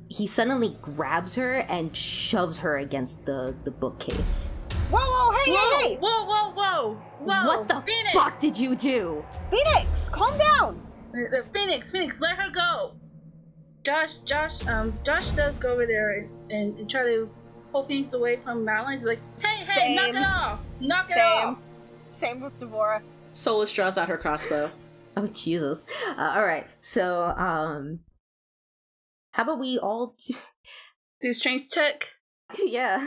he suddenly grabs her and shoves her against the bookcase. Whoa, hey! Whoa! What the Phoenix! fuck did you do? Phoenix, calm down! Phoenix, let her go! Josh does go over there and try to pull Phoenix away from Madeleine. He's like, hey, knock it off! Knock it off! Same with Devora. Solis draws out her crossbow. Oh, Jesus. Alright, so, how about we all Do strength check. Yeah.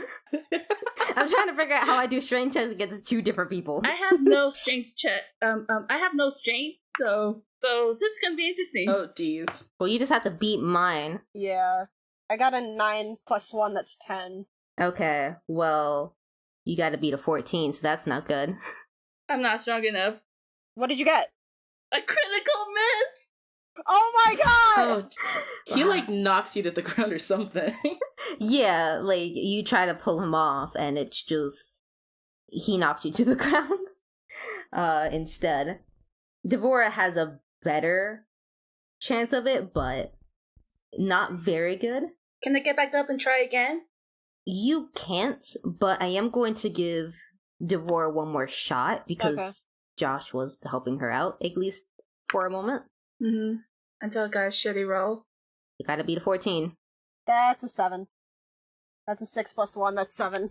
I'm trying to figure out how I do strength checks against two different people. I have no strength check. I have no strength, so this is gonna be interesting. Oh, geez. Well, you just have to beat mine. Yeah. I got a 9 plus 1, that's 10. Okay, well, you gotta beat a 14, so that's not good. I'm not strong enough. What did you get? A critical miss! Oh my god! Oh, he like knocks you to the ground or something. Yeah, like, you try to pull him off, and it's just... he knocks you to the ground. Instead. Devora has a better chance of it, but not very good. Can I get back up and try again? You can't, but I am going to give Devora one more shot because Josh was helping her out, at least for a moment. Mm-hmm. Until I got a shitty roll. You gotta beat a 14. That's a 7. That's a 6 plus 1, that's 7.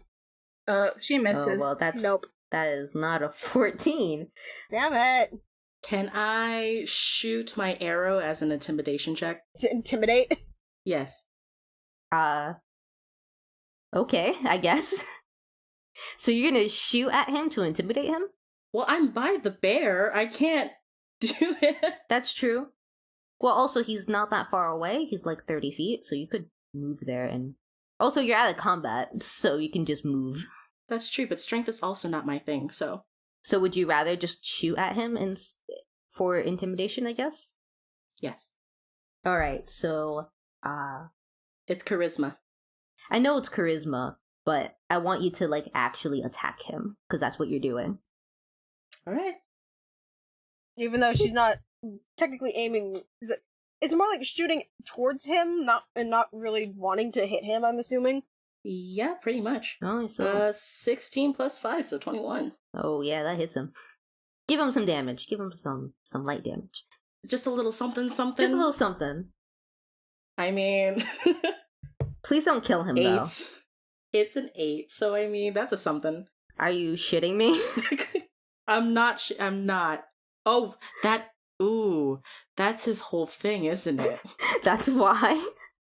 She misses. Oh, well, Nope. that is not a 14. Damn it. Can I shoot my arrow as an intimidation check? To intimidate? Yes. Okay, I guess. So you're gonna shoot at him to intimidate him? Well, I'm by the bear. I can't do it. That's true. Well, also, he's not that far away. He's like 30 feet, so you could move there and... Also, you're out of combat, so you can just move. That's true, but strength is also not my thing, so... So would you rather just shoot at him for intimidation, I guess? Yes. Alright, so... It's charisma. I know it's charisma, but I want you to, like, actually attack him, because that's what you're doing. Alright. Even though she's not technically aiming... It's more like shooting towards him, not really wanting to hit him, I'm assuming. Yeah, pretty much. Oh, so... 16 plus 5, so 21. Oh, yeah, that hits him. Give him some damage. Give him some light damage. Just a little something. Just a little something. I mean... Please don't kill him, 8. though. It's an 8, so I mean, that's a something. Are you shitting me? I'm not. I'm not. Oh, ooh, that's his whole thing, isn't it? That's why.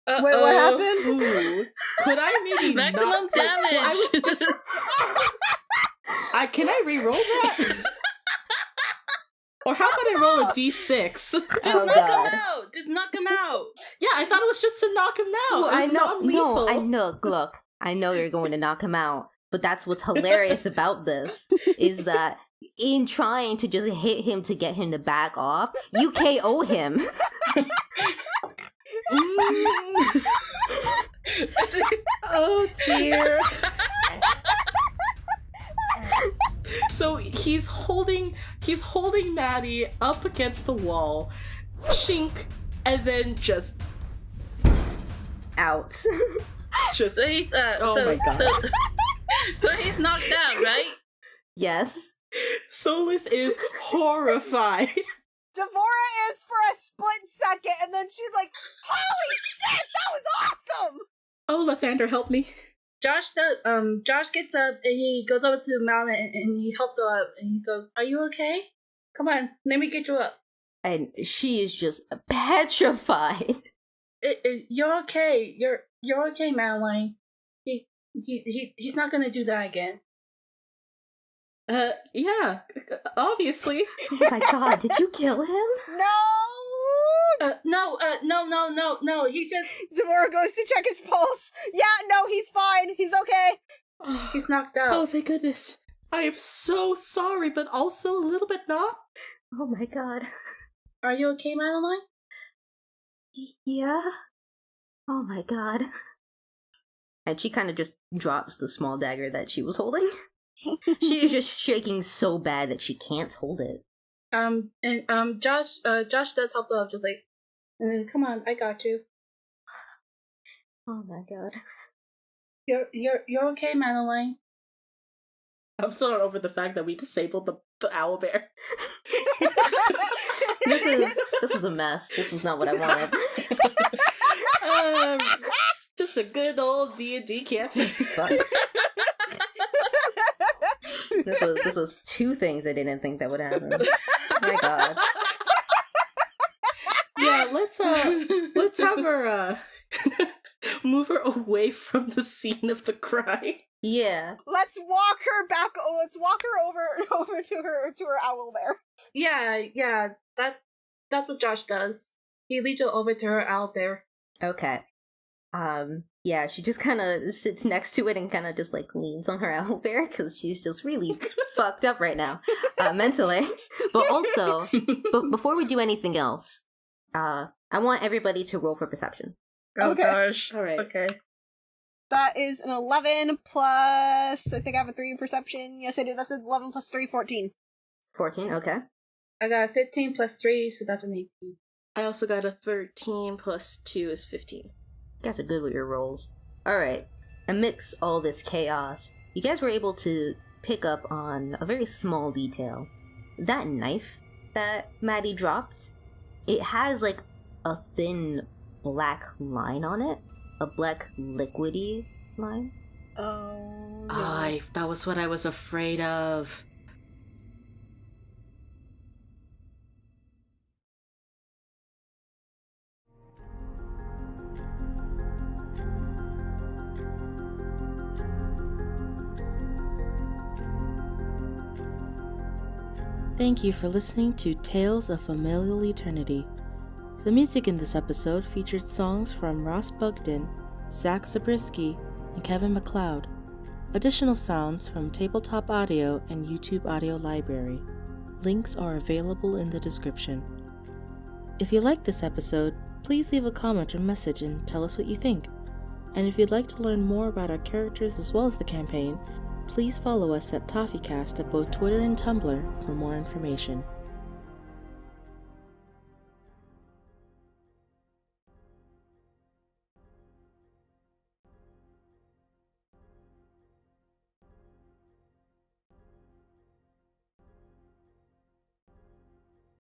Wait, what happened? Ooh. Could I maybe Maximum not... damage! Well, I was just... Can I re-roll that? Or how about I roll a d6? Just knock him out! Just knock him out! Yeah, I thought it was just to knock him out. Well, It was non-lethal. I know. Look, I know you're going to knock him out, but that's what's hilarious about this, is that in trying to just hit him to get him to back off, you KO him. Oh dear. So he's holding Maddie up against the wall, shink, and then just Out. just So he's my god. So he's knocked out, right? Yes. Solis is horrified. Devora is for a split second, and then she's like, "Holy shit, that was awesome!" Oh, Lathander, help me. Josh gets up and he goes over to Madeleine and he helps her up and he goes, "Are you okay? Come on, let me get you up." And she is just petrified. You're okay. You're okay, Madeleine. He's not gonna do that again. Yeah, obviously. Oh my god, did you kill him? No. He's just Devora goes to check his pulse. Yeah, no, he's fine. He's okay. he's knocked out. Oh, thank goodness. I am so sorry, but also a little bit not. Oh my god. Are you okay, Madeleine? Yeah? Oh my god. And she kind of just drops the small dagger that she was holding. She is just shaking so bad that she can't hold it. Josh does help her up, just like, come on, I got you. Oh my god. You're okay, Madeleine. I'm still not over the fact that we disabled the owlbear. This is a mess. This is not what I wanted. Just a good old D&D campaign. Fuck. This was two things I didn't think that would happen. Oh my god. Yeah, let's have her move her away from the scene of the crime. Yeah. Let's walk her back. Let's walk her over to her owl bear. Yeah. That's what Josh does. He leads her over to her owl bear. Okay. Yeah, she just kind of sits next to it and kind of just like leans on her owlbear because she's just really fucked up right now, mentally. But also, before we do anything else, I want everybody to roll for perception. Oh Okay. gosh. All right. Okay. That is an 11 plus. I think I have a 3 in perception. Yes, I do. That's an 11 plus 3, 14. 14, okay. I got 15 plus 3, so that's an 18. I also got a 13 plus 2 is 15. You guys are good with your rolls. Alright, amidst all this chaos, you guys were able to pick up on a very small detail. That knife that Maddie dropped, it has like a thin black line on it. A black liquidy line. Oh, no. That was what I was afraid of. Thank you for listening to Tales of Familial Eternity. The music in this episode featured songs from Ross Bugden, Zach Zabriskie, and Kevin MacLeod. Additional sounds from Tabletop Audio and YouTube Audio Library. Links are available in the description. If you liked this episode, please leave a comment or message and tell us what you think. And if you'd like to learn more about our characters as well as the campaign, please follow us at TofeCast at both Twitter and Tumblr for more information.